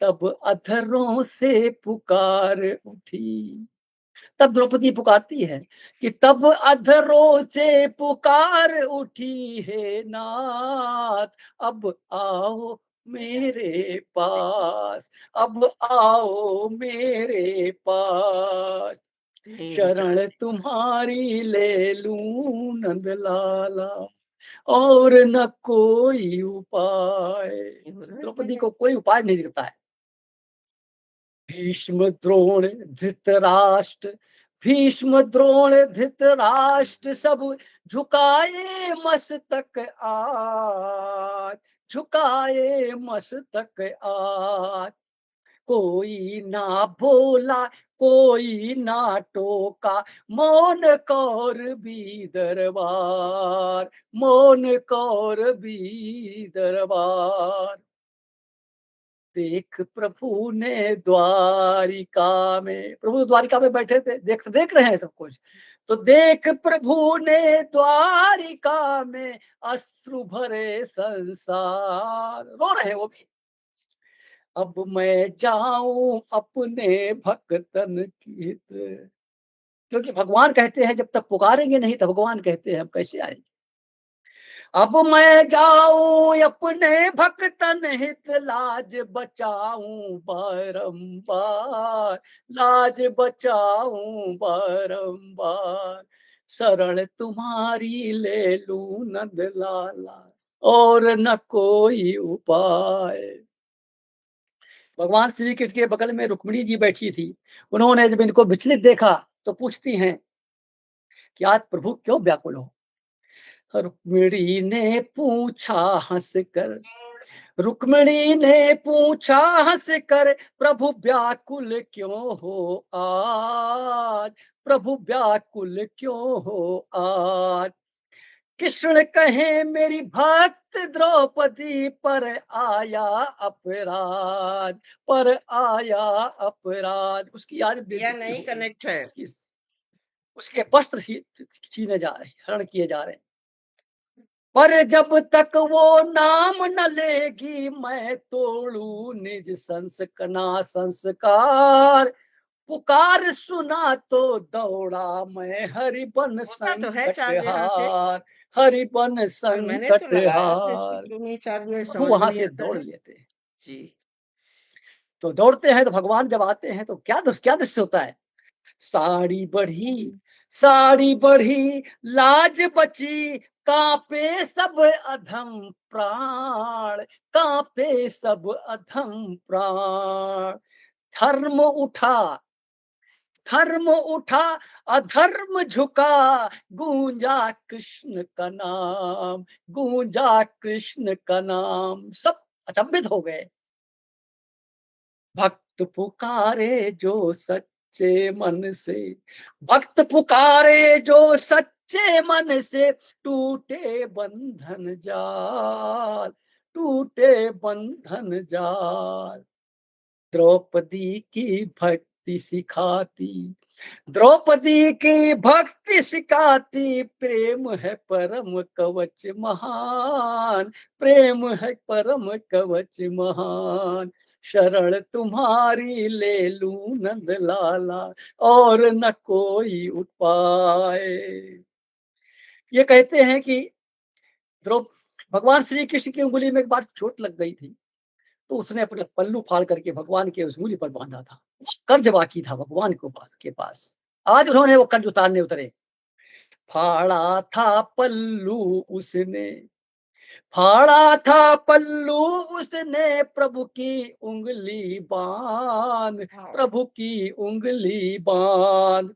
तब अधरों से पुकार उठी, तब द्रौपदी पुकारती है कि तब अधरों से पुकार उठी है नाथ, अब आओ मेरे पास, अब आओ मेरे पास। नहीं शरण चलते। तुम्हारी ले लूं नंद लाला, और न कोई उपाय। ये हो रहा है क्या द्रौपदी क्या? को कोई उपाय नहीं दिखता है, भीष्म द्रोण धृतराष्ट्र, भीष्म द्रोण धृतराष्ट्र सब झुकाए मस्तक आज, झुकाए मस्तक आज। कोई ना बोला, कोई ना टोका, मौन कौरवी दरबार, मौन कौरवी दरबार। देख प्रभु ने द्वारिका में, प्रभु द्वारिका में बैठे थे, देख रहे हैं सब कुछ। तो देख प्रभु ने द्वारिका में अश्रु भरे संसार, रो रहे हैं वो भी। अब मैं जाऊं अपने भक्तन की हित, क्योंकि भगवान कहते हैं जब तक पुकारेंगे नहीं तब भगवान कहते हैं हम कैसे आएंगे। अब मैं जाऊं अपने भक्तन हित, लाज बचाऊं बारंबार, लाज बचाऊं बारंबार। शरण तुम्हारी ले लूं नंद लाला, और न कोई उपाय। भगवान श्री कृष्ण के बगल में रुक्मिणी जी बैठी थी। उन्होंने जब इनको विचलित देखा तो पूछती हैं कि आज प्रभु क्यों व्याकुल हो। रुक्मिणी ने पूछा हंसकर, रुक्मिणी ने पूछा हंसकर, प्रभु व्याकुल क्यों हो आज, प्रभु व्याकुल क्यों हो आज। कृष्ण कहे मेरी भक्त द्रौपदी पर आया अपराध, पर आया अपराध। उसकी आज यह बेइज्जती नहीं हो गई, कनेक्ट है। उसके वस्त्र छीने जा रहे, हरण किए जा रहे। पर जब तक वो नाम न लेगी, मैं तोड़ू निज संस्कना संस्कार। पुकार सुना तो दौड़ा मैं, हरिबन होता तो है संकट चार्ज यहाँ से, हार, हरिबन पर मैंने तो संकट लगाया था इसमें, हार। क्यों नहीं चार्ज हुआ प्रभु समझ में वहां नहीं से आता दौड़ है। लेते हैं। जी। तो दौड़ते हैं तो भगवान जब आते हैं तो क्या दृश्य होता है। साड़ी बढ़ी, साड़ी बढ़ी, लाज बची, कांपे सब अधम प्राण, कांपे सब अधम प्राण। धर्म उठा, धर्म उठा, अधर्म झुका, गूंजा कृष्ण का नाम, गूंजा कृष्ण का नाम। सब अचंभित हो गए। भक्त पुकारे जो सच्चे मन से, भक्त पुकारे जो सच्चे मन से, टूटे बंधन जाल, टूटे बंधन जाल। द्रौपदी की भक्ति सिखाती, द्रौपदी की भक्ति सिखाती, प्रेम है परम कवच महान, प्रेम है परम कवच महान। शरण तुम्हारी ले लूं नंद लाला, और न कोई उपाय। ये कहते हैं कि द्रौ भगवान श्री कृष्ण की उंगली में एक बार चोट लग गई थी, तो उसने अपने पल्लू फाड़ करके भगवान के उस उंगली पर बांधा था। कर्ज बाकी था भगवान के पास। आज उन्होंने वो कर्ज उतारने उतरे। फाड़ा था पल्लू उसने, फाड़ा था पल्लू उसने, प्रभु की उंगली बांध, प्रभु की उंगली बांध।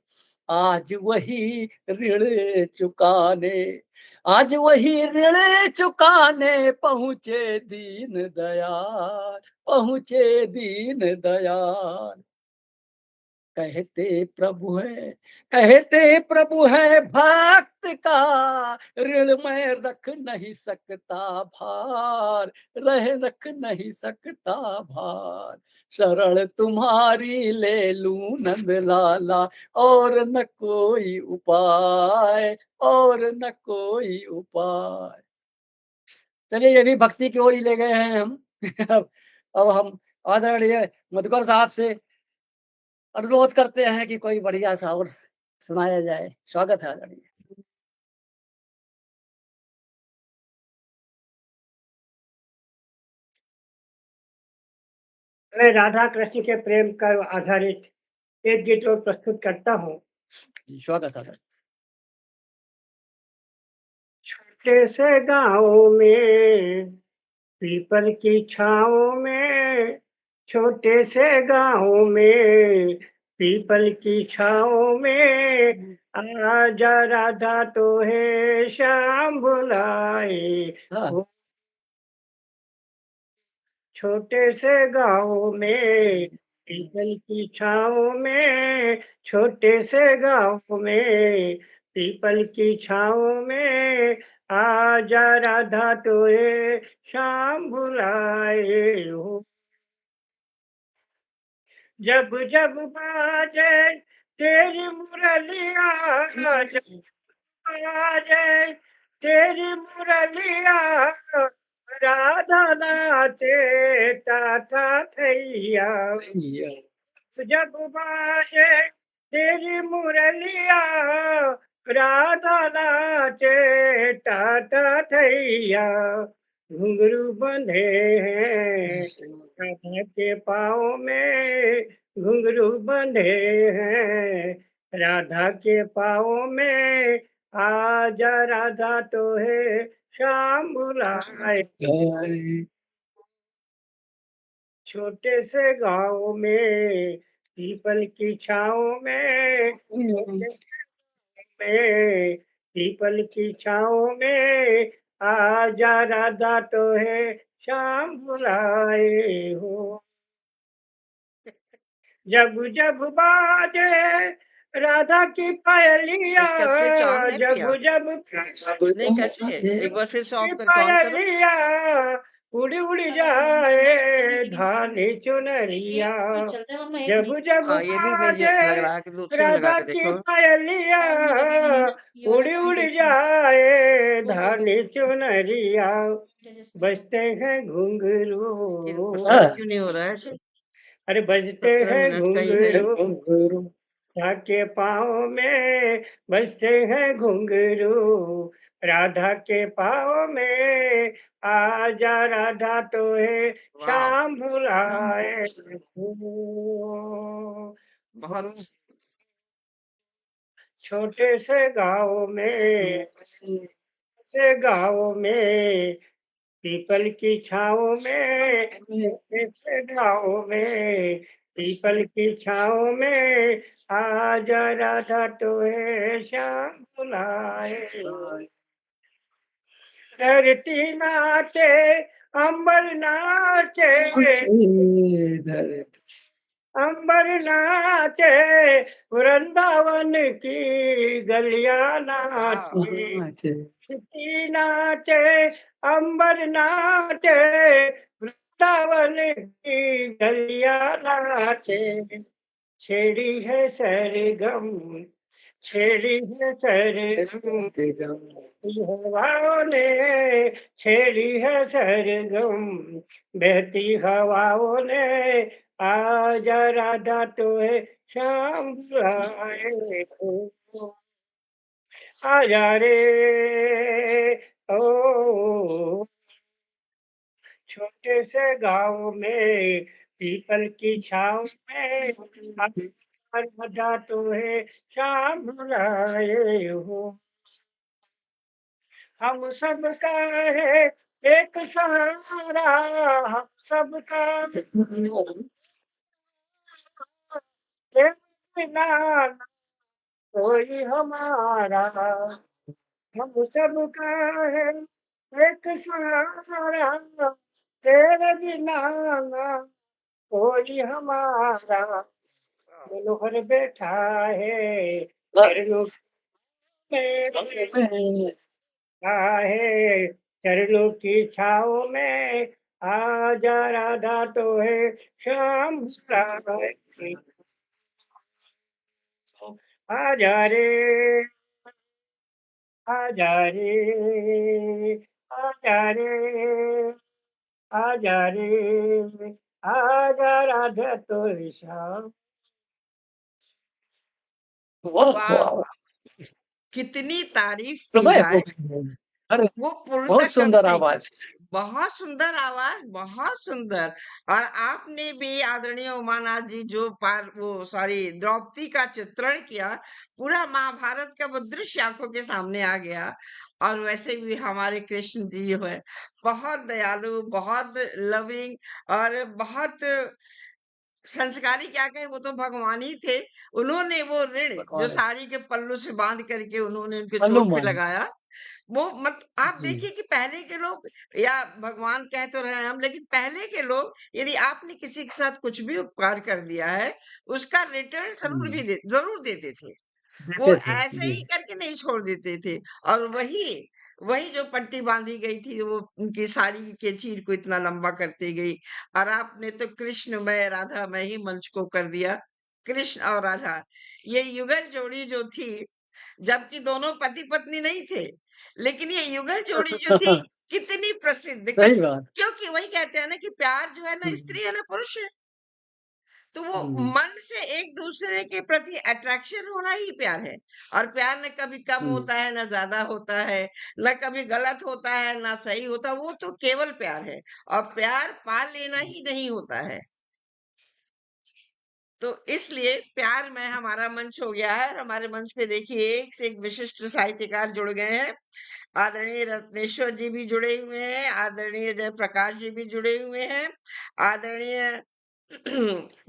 आज वही ऋण चुकाने, आज वही ऋण चुकाने पहुंचे दीन दयाल, पहुंचे दीन दयाल। कहते प्रभु है, कहते प्रभु है भक्त का, ऋण में रख नहीं सकता भार, रख नहीं सकता भार। शरण तुम्हारी ले लूं नंद लाला, और न कोई उपाय, और न कोई उपाय। चलिए ये भी भक्ति की ओर ही ले गए हैं हम। अब हम आदरणीय मधुकर साहब से अनुरोध करते हैं कि कोई बढ़िया सा और सुनाया जाए। स्वागत है आदरणीय। मैं राधा कृष्ण के प्रेम पर आधारित एक गीत और प्रस्तुत करता हूँ। जी, स्वागत है आदरणीय। छोटे से गाँव में पीपल की छाँव में छोटे से गाँव में पीपल की छाँव में आजा राधा तो है श्याम बुलाए हाँ, हो। छोटे से गाँव में पीपल की छाँव में, छोटे से गाँव में पीपल की छाँव में आजा राधा तोए श्याम बुलाए हो। जब जब बाजे तेरी मुरलिया, जब बाजे तेरी मुरलिया, राधा नाचे टाटा थैया। ये जब बाजे तेरी मुरलिया, राधा नाचे टाटा थैया। घुंघरू बंधे हैं राधा के पाँव में, घुंघरू बंधे हैं राधा के पाँव में। आजा राधा तो है श्याम बुलाए। गाए। छोटे से गाँव में पीपल की छाँव में, छोटे में पीपल की छाँव में आजा राधा तो है श्याम बुलाए हो। जब जब बाजे राधा की पायलिया, इसका स्विच ऑन है जब प्रिया? जब नहीं, कैसे है? एक बार फिर से की ऑफ करके ऑन करो। पायलिया उड़ी उड़ी जाए धानी चुनरिया। जब जब हाँ, ये भी मुझे बाजे लग रहा है कि दूसरे में लगा राधा के की देखो। पायलिया उड़ी उड़ी जाए धानी चुनरिया। बजते हैं घुंघरू, क्यों नहीं हो रहा है? अरे बजते 17 हैं मिनट का ही है। घुंघरू राधा के पाँव में, बजते हैं घुंघरू राधा के पाँव में। आजा राधा तो है वाह, श्याम बुलाए हो। बहुत छोटे से गाँव में, से गाँव में पीपल की छाँव में, छोटे से गाँव में पीपल की छाँव में आजा राधा तो है श्याम बुलाए। धरती नाचे अंबर नाचे, अंबर नाचे वृंदावन की गलियां नाचे। धरती नाचे अंबर नाचे वृंदावन की गलियां नाचे। छेड़ी है सरगम, छेड़ी है सरगम हवाओं ने, छेड़ी है सरगम बहती हवाओं ने। आजा राधा तो है शाम बुलाए हो। आजा रे ओ, छोटे से गाँव में पीपल की छाँव में राधा तो है शाम बुलाए हो। हम सबका है एक सहारा, हम सबका तेरे बिना ना कोई हमारा। हम सबका है एक सहारा, तेरे बिना ना कोई हमारा। मनोहर बैठा है चरणों में, है चरणों की छाँव में। आजा राधा तो है श्याम बुलाए। आजा रे, आजा रे, आजा रे, आजा रे, आजा राधा तो है श्याम। वाह, कितनी तारीफ की प्रभा जाए। अरे वो बहुत पूर्णतः सुंदर करते हैं। आवाज। बहुत सुंदर आवाज, बहुत सुंदर। और आपने भी आदरणीय उमानाथ जी जो पार वो सॉरी द्रौपदी का चित्रण किया, पूरा महाभारत का वो दृश्य आंखों के सामने आ गया। और वैसे भी हमारे कृष्ण जी जो है बहुत दयालु, बहुत लविंग और बहुत संस्कारी, क्या कहें, वो तो भगवान ही थे। उन्होंने वो ऋण जो भगवान है। साड़ी के पल्लू से बांध करके उन्होंने उनके पल्लू चोट पे मांझी। लगाया, वो मत आप जी। देखिए कि पहले के लोग, या भगवान कह तो रहे हैं हम, लेकिन पहले के लोग यदि आपने किसी के साथ कुछ भी उपकार कर दिया है, उसका रिटर्न जरूर देते थे। वो देते थे। ऐसे जी। ही करके नहीं छोड़ देते थे। और वही वही जो पट्टी बांधी गई थी, वो उनकी साड़ी के चीर को इतना लंबा करती गई। और आपने तो कृष्णमय राधामय ही मंच को कर दिया। कृष्ण और राधा, ये युगल जोड़ी जो थी, जबकि दोनों पति पत्नी नहीं थे, लेकिन ये युगल जोड़ी जो थी कितनी प्रसिद्ध, सही बात। क्योंकि वही कहते हैं ना कि प्यार जो है ना हम्म, स्त्री है ना पुरुष है। तो वो हम्म, मन से एक दूसरे के प्रति अट्रैक्शन होना ही प्यार है। और प्यार न कभी कम हम्म, होता है, न ज्यादा होता है, न कभी गलत होता है, ना सही होता, वो तो केवल प्यार है। और प्यार पा लेना ही नहीं होता है। तो इसलिए प्यार में हमारा मंच हो गया है। और हमारे मंच पे देखिए एक से एक विशिष्ट साहित्यकार जुड़ गए हैं। आदरणीय रत्नेश्वर जी भी जुड़े हुए हैं, आदरणीय जयप्रकाश जी भी जुड़े हुए हैं, आदरणीय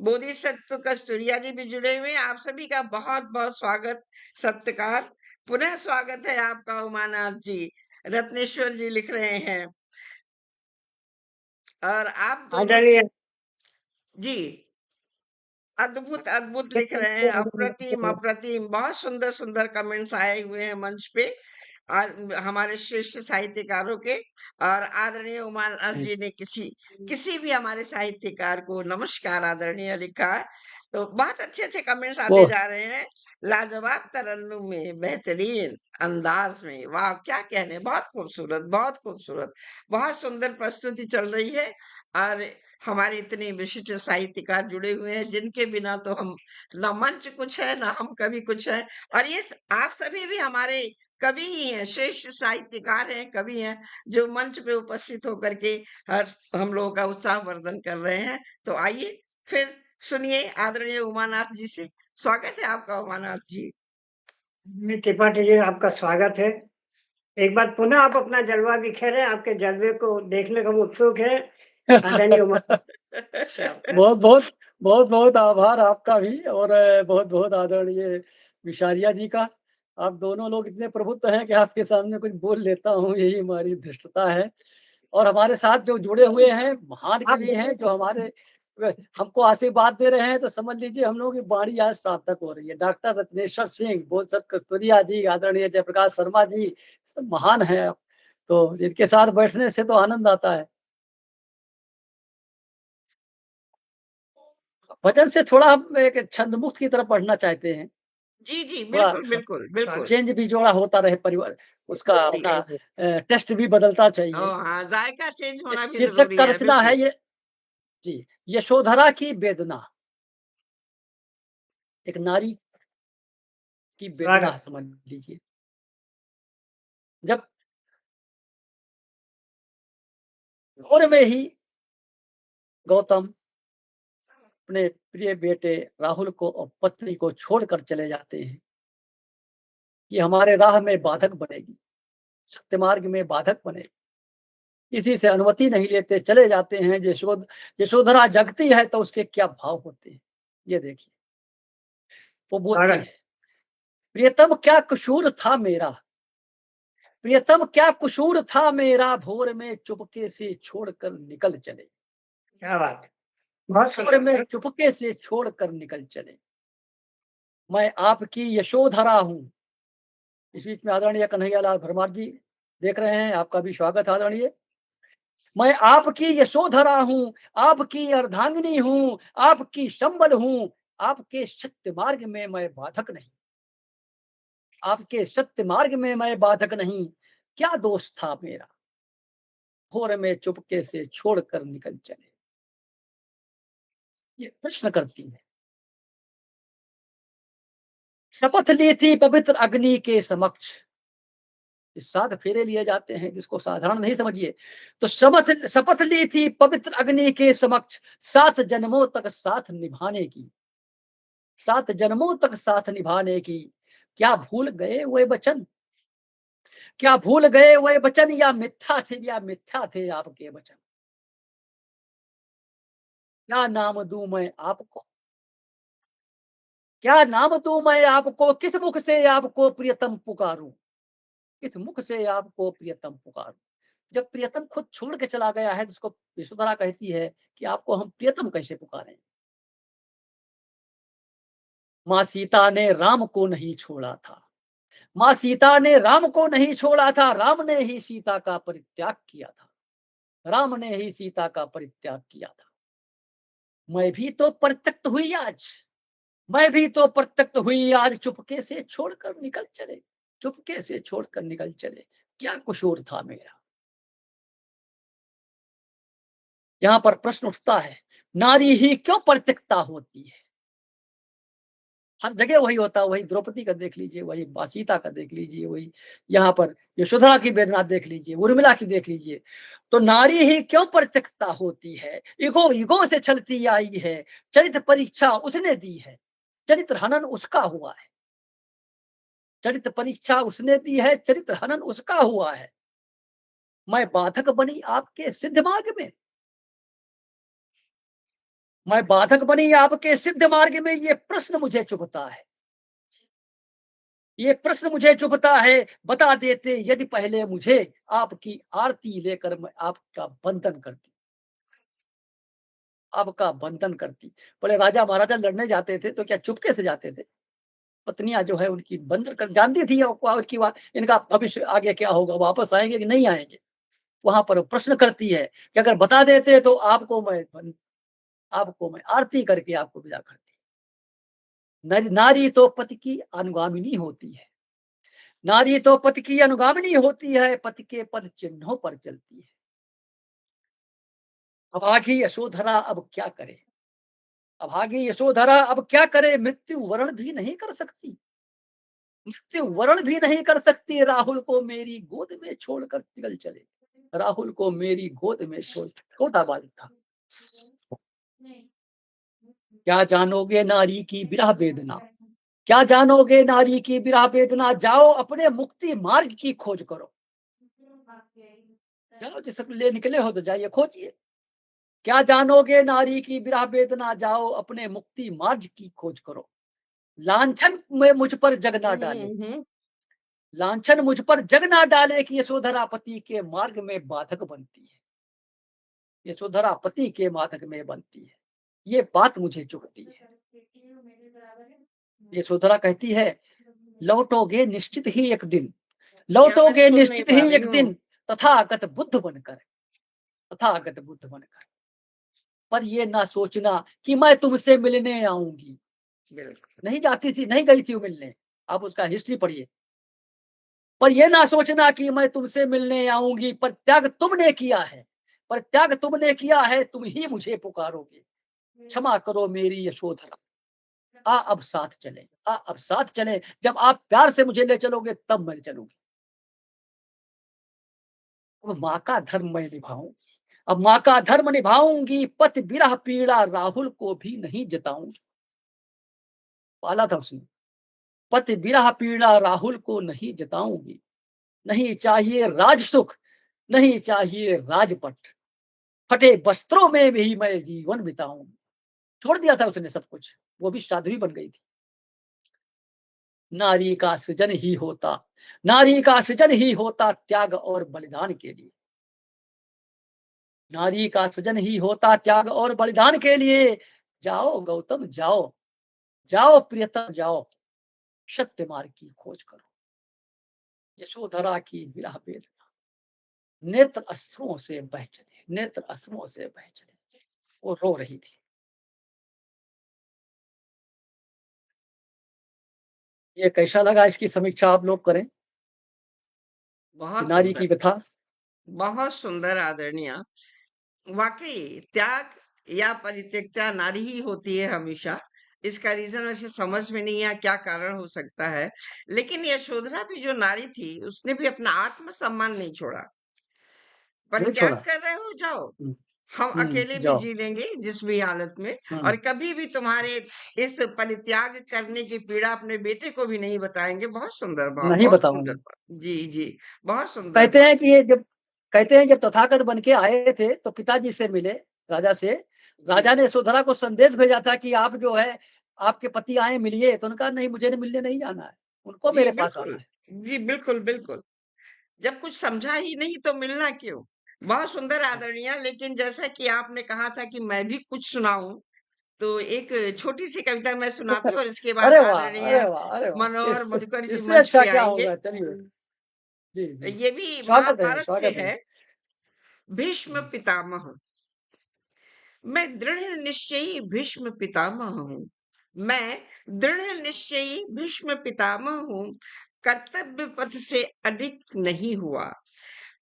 बोधिसत्व कस्तूरिया जी भी जुड़े हुए हैं। आप सभी का बहुत बहुत स्वागत, सत्कार, पुनः स्वागत है आपका उमानाथ जी। रत्नेश्वर जी लिख रहे हैं, और आप दोनों आदरणीय की जी अद्भुत अद्भुत लिख रहे हैं, अप्रतिम अप्रतिम, बहुत सुंदर सुंदर कमेंट्स आए हुए हैं मंच पे हमारे श्रेष्ठ साहित्यकारों के। और आदरणीय उमानाथ जी ने किसी किसी भी हमारे साहित्यकार को नमस्कार आदरणीय लिखा है। तो बहुत अच्छे अच्छे कमेंट्स वो आते जा रहे हैं। लाजवाब तरन्नुम में, बेहतरीन अंदाज में, वाह क्या कहने, बहुत खूबसूरत, बहुत खूबसूरत, बहुत सुंदर प्रस्तुति चल रही है। और हमारे इतने विशिष्ट साहित्यकार जुड़े हुए हैं, जिनके बिना तो हम न मंच कुछ है, ना हम कभी कुछ है। और ये आप सभी भी हमारे कवि ही हैं, श्रेष्ठ साहित्यकार हैं, कवि हैं, जो मंच पे उपस्थित होकर के हर हम लोगों का उत्साह वर्धन कर रहे हैं। तो आइए फिर सुनिए आदरणीय उमानाथ जी से। स्वागत है आपका उमानाथ जी। त्रिपाठी जी, आपका स्वागत है। एक बार पुनः आप अपना जलवा बिखेरे, आपके जलवे को देखने को हम उत्सुक है। आदरणीय बहुत बहुत बहुत बहुत आभार आपका भी, और बहुत बहुत आदरणीय विशारिया जी का। आप दोनों लोग इतने प्रबुद्ध हैं कि आपके सामने कुछ बोल लेता हूँ, यही हमारी धृष्टता है। और हमारे साथ जो जुड़े हुए हैं महान आप कवि हैं, जो हमारे हमको आशीर्वाद दे रहे हैं, तो समझ लीजिए हम लोगों की वाणी आज सार्थक हो रही है। डॉक्टर रत्नेश्वर सिंह, बोधसत्व कस्तूरिया जी, आदरणीय जयप्रकाश शर्मा जी, सब महान हैं। तो इनके साथ बैठने से तो आनंद आता है। वचन से थोड़ा हम एक छंदमुक्त की तरफ बढ़ना चाहते हैं। जी जी, थोड़ा बिल्कुल बिल्कुल बिल्कुल। चेंज भी जोड़ा होता रहे परिवार, उसका जी। अपना टेस्ट भी बदलता चाहिए। हाँ, जायका चेंज इस होना भी शीर्षक जरूरी का है, रचना है बिल्कुल। ये। जी, यशोधरा की वेदना। एक नारी की वेदना स्वागत। समझ लीजिए। जब भोर में ही गौतम अपने प्रिय बेटे राहुल को और पत्नी को छोड़कर चले जाते हैं, कि हमारे राह में बाधक बनेगी, सत्य मार्ग में बाधक बनेगी। किसी से अनुमति नहीं लेते चले जाते हैं। यशोधरा जगती है तो उसके क्या भाव होते हैं, ये देखिए। वो बोलती स्वागत। है, प्रियतम क्या कसूर था मेरा, प्रियतम क्या कसूर था मेरा, भोर में चुपके से छोड़कर निकल चले, क्या बात है। बहुत भोर में सुंदर। चुपके से छोड़कर निकल चले। मैं आपकी यशोधरा हूँ। इस बीच में आदरणीय कन्हैयालाल भरमार जी देख रहे हैं, आपका भी स्वागत आदरणीय। मैं आपकी यशोधरा हूँ, आपकी अर्धांगिनी हूँ, आपकी संबल हूँ, आपके सत्य मार्ग में मैं बाधक नहीं, आपके सत्य मार्ग में मैं बाधक नहीं। क्या दोष था मेरा, भोर में चुपके से छोड़कर निकल चले। ये प्रश्न करती है। शपथ ली थी पवित्र अग्नि के समक्ष, 7 फेरे लिए जाते हैं, जिसको साधारण नहीं समझिए। तो शपथ ली थी पवित्र अग्नि के समक्ष, 7 जन्मों तक साथ निभाने की, 7 जन्मों तक साथ निभाने की। क्या भूल गए वह वचन? क्या भूल गए वह वचन, या मिथ्या थे आपके वचन? क्या नाम दूं मैं आपको? क्या नाम दूं मैं आपको? किस मुख से आपको प्रियतम पुकारूं? किस मुख से आपको प्रियतम पुकारूं? जब प्रियतम खुद छोड़ के चला गया है, तो उसको यशोधरा कहती है कि आपको हम प्रियतम कैसे पुकारें? माँ सीता ने राम को नहीं छोड़ा था। माँ सीता ने राम को नहीं छोड़ा था, राम ने ही सीता का परित्याग किया था। राम ने ही सीता का परित्याग किया था। मैं भी तो प्रत्यक्त हुई आज। मैं भी तो प्रत्यक्त हुई आज, चुपके से छोड़कर निकल चले। चुपके से छोड़कर निकल चले। क्या कसूर था मेरा? यहाँ पर प्रश्न उठता है, नारी ही क्यों प्रत्यक्षता होती है? हर जगह वही होता है, वही द्रौपदी का देख लीजिए, वही सीता का देख लीजिए, वही यहाँ पर यशोधरा की वेदना देख लीजिए, उर्मिला की देख लीजिए। तो नारी ही क्यों प्रत्यक्षता होती है? युगों युगों से चलती आई है, चरित्र परीक्षा उसने दी है, चरित्र हनन उसका हुआ है। चरित्र परीक्षा उसने दी है, चरित्र हनन उसका हुआ है। मैं बाधक बनी आपके सिद्ध मार्ग में। मैं बाधक बनी आपके सिद्ध मार्ग में, ये प्रश्न मुझे चुभता है। ये प्रश्न मुझे चुभता है। बता देते यदि पहले मुझे, आपकी आरती लेकर मैं आपका बंधन करती। आपका बंधन करती। बोले राजा महाराजा लड़ने जाते थे तो क्या चुपके से जाते थे? पत्नियां जो है उनकी बंधन कर जानती थी, इनका भविष्य आगे क्या होगा, वापस आएंगे कि नहीं आएंगे। वहां पर प्रश्न करती है कि अगर बता देते तो आपको मैं आरती करके आपको विदा करती। नारी तो पति की अनुगामिनी होती है। नारी तो पति की अनुगामिनी होती है, पति के पद चिन्हों पर चलती है। अभागी यशोधरा अब क्या करे? अभागी यशोधरा अब क्या करे? मृत्यु वरण भी नहीं कर सकती। मृत्यु वरण भी नहीं कर सकती। राहुल को मेरी गोद में छोड़कर निकल चले। राहुल को मेरी गोद में छोड़, छोटा बालक था। क्या जानोगे नारी की विरह वेदना? क्या जानोगे नारी की विरह वेदना? जाओ अपने मुक्ति मार्ग की खोज करो। जाओ, जिस ले निकले हो तो जाइए खोजिए। क्या जानोगे नारी की विरह वेदना? जाओ अपने मुक्ति मार्ग की खोज करो। लांछन में मुझ पर जग ना डाले। लांछन मुझ पर जग ना डाले कि यशोधरा पति के मार्ग में बाधक बनती है। यशोधरा पति के मार्ग में बनती है, ये बात मुझे चुभती है। यशोधरा कहती है, लौटोगे निश्चित ही एक दिन, लौटोगे निश्चित ही एक दिन, तथागत बुद्ध बनकर, तथागत बुद्ध बनकर। पर ये ना सोचना कि मैं तुमसे मिलने आऊंगी। नहीं जाती थी, नहीं गई थी वो मिलने। आप उसका हिस्ट्री पढ़िए। पर यह ना सोचना कि मैं तुमसे मिलने आऊंगी, पर त्याग तुमने किया है। पर त्याग तुमने किया है, तुम ही मुझे पुकारोगे। क्षमा करो मेरी यशोधरा। आ अब साथ चले, आ अब साथ चले। जब आप प्यार से मुझे ले चलोगे तब मैं चलूंगी। अब माँ का धर्म मैं निभाऊंगी। अब माँ का धर्म निभाऊंगी। पति विरह पीड़ा राहुल को भी नहीं जताऊंगी। पाला था उसने। पति विरह पीड़ा राहुल को नहीं जताऊंगी। नहीं चाहिए राज सुख, नहीं चाहिए राजपट, फटे वस्त्रों में भी मैं जीवन बिताऊंगी। छोड़ दिया था उसने सब कुछ, वो भी साध्वी बन गई थी। नारी का सृजन ही होता, नारी का सृजन ही होता त्याग और बलिदान के लिए। नारी का सृजन ही होता त्याग और बलिदान के लिए। जाओ गौतम जाओ, जाओ प्रियतम जाओ, सत्य मार्ग की खोज करो। यशोधरा की विरह वेदना नेत्र अश्रुओं से बह चले, नेत्र अश्रुओं से बह चले। वो रो रही थी। ये कैसा लगा, इसकी समीक्षा आप लोग करें। बहुत नारी की सुंदर, व्यथा। बहुत सुंदर आदरणीय। वाकई त्याग या परित्यक्ता नारी ही होती है हमेशा। इसका रीजन वैसे समझ में नहीं आया क्या कारण हो सकता है, लेकिन यशोधरा भी जो नारी थी उसने भी अपना आत्मसम्मान नहीं छोड़ा। नहीं परित्याग छोड़ा। कर रहे हो, जाओ, हुँ, हम अकेले भी जाओ। जी लेंगे जिस भी हालत में। और हुँ, कभी भी तुम्हारे इस परित्याग करने की पीड़ा अपने बेटे को भी नहीं बताएंगे। बहुत सुंदर बात, नहीं बहुत सुंदर बताऊँगा। बात। जी जी, बहुत सुंदर कहते बात। हैं कि ये जब कहते हैं जब तथागत बन के आए थे तो पिताजी से मिले, राजा से। जी राजा ने यशोधरा को संदेश भेजा था कि आप जो है, आपके पति आए मिलिए, तो उन्होंने कहा नहीं, मुझे मिलने नहीं जाना है, उनको जी मेरे पास बिल्कुल, आना है। जी बिल्कुल बिल्कुल। जब कुछ समझा ही नहीं तो मिलना क्यों। बहुत सुंदर हाँ, आदरणीय, लेकिन जैसा कि आपने कहा था कि मैं भी कुछ सुनाऊं, तो एक छोटी सी कविता मैं सुनाती हूँ और इसके बाद अरे वाह! आदरणीय अरे वाह! अरे वाह! मनोहर मधुकर जी इससे मंच अच्छा पे क्या आएंगे। होगा? चलिए। जी, जी। ये भी महाभारत से स्वागत है। है। भीष्म हुँ, पितामह। मैं दृढ़ निश्चयी भीष्म पितामह हूँ। मैं दृढ़ निश्चयी भीष्म पितामह हूँ। कर्तव्य पथ से अधिक नहीं हुआ।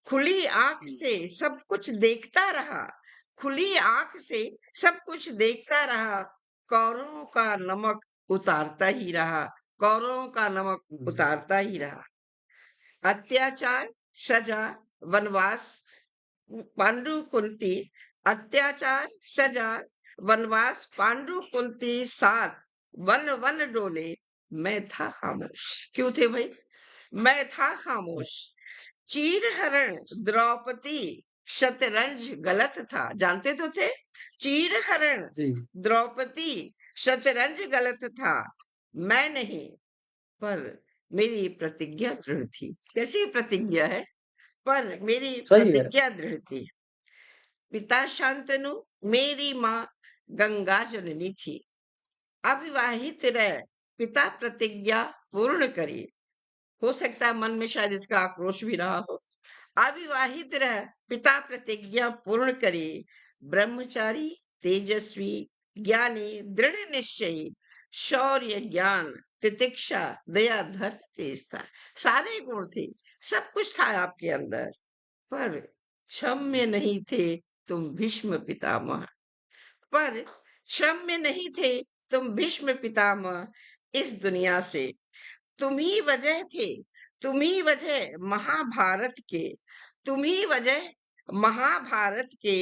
खुली आंख हुँ, से सब कुछ देखता रहा। खुली आंख से सब कुछ देखता रहा। कौरवों का नमक उतारता ही रहा। कौरवों का नमक हुँ। उतारता ही रहा। अत्याचार, सजा, वनवास, पांडु कुंती, अत्याचार, सजा, वनवास, पांडु कुंती साथ, वन वन डोले, मैं था खामोश। क्यों थे भाई? मैं था खामोश। चीर हरण, द्रौपदी, शतरंज गलत था। जानते तो थे? चीर हरण, जी, द्रौपदी, शतरंज गलत था। मैं नहीं, पर मेरी प्रतिज्ञा दृढ़ थी। कैसी प्रतिज्ञा है? पर मेरी सही है। प्रतिज्ञा दृढ़ थी। पिता शांतनु, मेरी माँ गंगा जननी थी। अविवाहित रह, पिता प्रतिज्ञा पूर्ण करे। हो सकता है मन में शायद इसका आक्रोश भी रहा हो। अविवाहित रह, पिता प्रतिज्ञा पूर्ण करे। ब्रह्मचारी, तेजस्वी, ज्ञानी, दृढ़ निश्चयी, शौर्य, ज्ञान, तितिक्षा, दया, धर्म, तेजता, सारे गुण थे। सब कुछ था आपके अंदर, पर क्षम्य नहीं थे तुम भीष्म पितामह। पर क्षम्य नहीं थे तुम भीष्म पितामह। इस दुनिया से तुम ही वजह थे। तुम ही वजह महाभारत के। तुम ही वजह महाभारत के।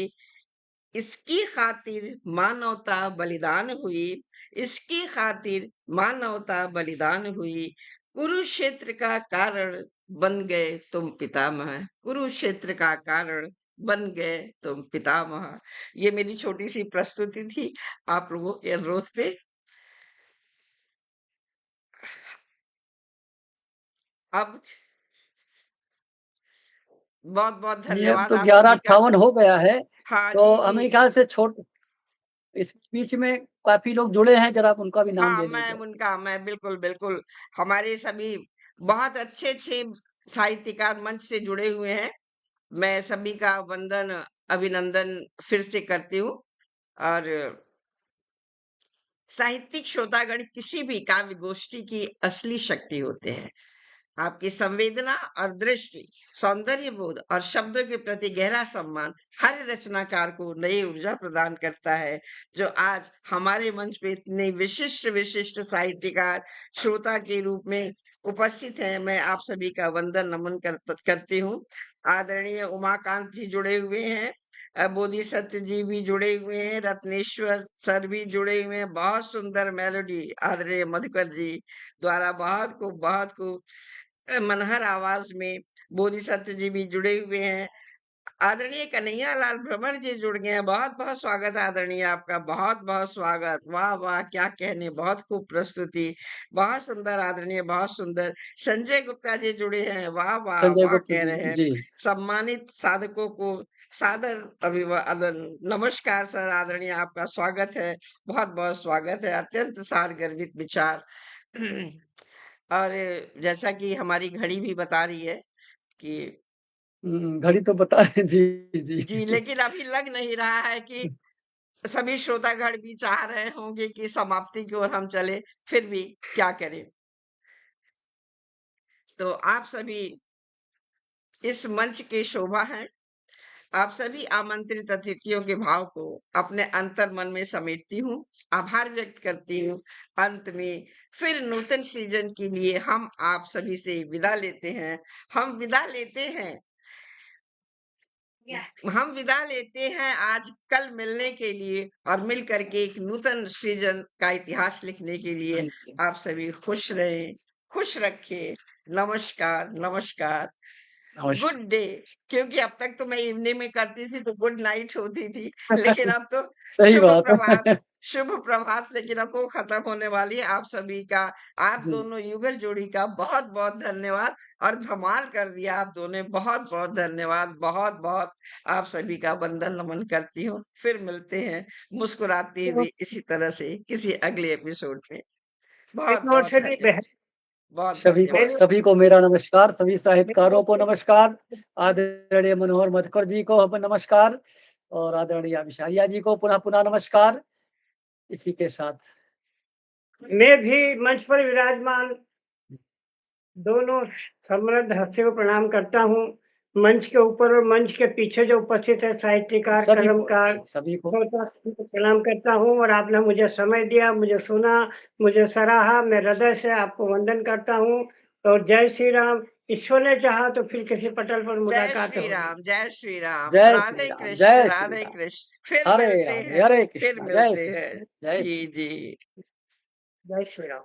इसकी खातिर मानवता बलिदान हुई। इसकी खातिर मानवता बलिदान हुई। कुरुक्षेत्र का कारण बन गए तुम पितामह। कुरुक्षेत्र का कारण बन गए तुम पितामह। ये मेरी छोटी सी प्रस्तुति थी आप लोगों के अनुरोध पे। अब बहुत बहुत ये अब धन्यवाद तो आप सभी का। 11:58 हो गया है, हाँ तो जी जी। हमें ख्याल से छोट इस बीच में काफ़ी लोग जुड़े हैं, ज़रा आप उनका भी नाम हाँ, ले मैं लीजिए। उनका मैं बिल्कुल, बिल्कुल। हमारे सभी बहुत अच्छे-अच्छे साहित्यकार मंच से जुड़े हुए हैं। मैं सभी का वंदन, अभिनंदन फिर से करती हूँ। और साहित्यिक श्रोतागण किसी भी काव्य गोष्ठी की असली शक्ति होते हैं। आपकी संवेदना और दृष्टि, सौंदर्य बोध और शब्दों के प्रति गहरा सम्मान हर रचनाकार को नई ऊर्जा प्रदान करता है। जो आज हमारे मंच पे इतने विशिष्ट विशिष्ट साहित्यकार श्रोता के रूप में उपस्थित हैं, मैं आप सभी का वंदन नमन करती हूँ। आदरणीय उमाकांत जी जुड़े हुए हैं, बोधिसत्व जी भी जुड़े हुए हैं, रत्नेश्वर सर भी जुड़े हुए हैं। बहुत सुंदर मेलोडी आदरणीय मधुकर जी द्वारा बहुत खूब मनहर आवाज में बोधिसत्व जी भी जुड़े हुए हैं। आदरणीय कन्हैया लाल भ्रमर जी जुड़ गए हैं। बहुत बहुत स्वागत है आदरणीय आपका, बहुत बहुत स्वागत। वाह वाह, क्या कहने, बहुत खूब प्रस्तुति, बहुत सुंदर आदरणीय, बहुत सुंदर। संजय गुप्ता जी जुड़े हैं, वाह वाह संजय वाह गुप्त कह जी, रहे हैं। जी। सम्मानित साधकों को सादर अभिवादन, नमस्कार सर, आदरणीय आपका स्वागत है, बहुत बहुत स्वागत है। अत्यंत सार गर्भित विचार। और जैसा कि हमारी घड़ी भी बता रही है कि घड़ी तो बता रहे जी, जी, जी। लेकिन अभी लग नहीं रहा है कि सभी श्रोतागण भी चाह रहे होंगे कि समाप्ति की ओर हम चले, फिर भी क्या करें। तो आप सभी इस मंच की शोभा हैं। आप सभी आमंत्रित अतिथियों के भाव को अपने अंतर मन में समेटती हूँ, आभार व्यक्त करती हूँ। अंत में फिर नूतन सीजन के लिए हम आप सभी से विदा लेते हैं। हम विदा लेते हैं आज कल मिलने के लिए और मिल करके एक नूतन सीजन का इतिहास लिखने के लिए। हाँ जी। आप सभी खुश रहें, खुश रखें। नमस्कार, नमस्कार। नमस्कार। गुड डे, क्योंकि अब तक तो मैं इवनिंग में करती थी तो गुड नाइट होती थी, लेकिन अब तो सही शुभ बात प्रभात, है। शुभ प्रभात, लेकिन अब वो खत्म होने वाली है। आप सभी का, आप जी। दोनों युगल जोड़ी का बहुत बहुत धन्यवाद, और धमाल कर दिया आप दोनों ने। बहुत बहुत धन्यवाद, बहुत बहुत आप सभी का वंदन नमन करती हूँ। फिर मिलते हैं मुस्कुराते तो हुए इसी तरह से किसी अगले एपिसोड में। बहुत एक ओर बहुत से भी धन्यवाद, बहुत धन्यवाद। सभी को मेरा नमस्कार, सभी साहित्यकारों को नमस्कार, आदरणीय मनोहर मधुकर जी को नमस्कार और आदरणीय विशारिया जी को पुनः नमस्कार। इसी के साथ मैं भी मंच पर विराजमान दोनों समृद्ध हस्तियों को प्रणाम करता हूँ। मंच के ऊपर और मंच के पीछे जो उपस्थित है साहित्यकार, कलमकार, सभी को सभी को प्रणाम करता हूँ। और आपने मुझे समय दिया, मुझे सुना, मुझे सराहा। मैं हृदय से आपको वंदन करता हूँ और जय श्री राम। ईश्वर ने चाहा तो फिर किसी पटल पर जय मुलाकात श्री होगी। राम, जय श्री राम, जय श्री राधे राम, कृष्ण, जय श्री राधे राम। कृष्ण। फिर हरे मिलते राधे, हैं, हरे फिर कृष्णा, जय मिलते श्री हैं। राम, जय जी श्री जी। जय श्री राम।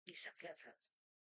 ये सब क्या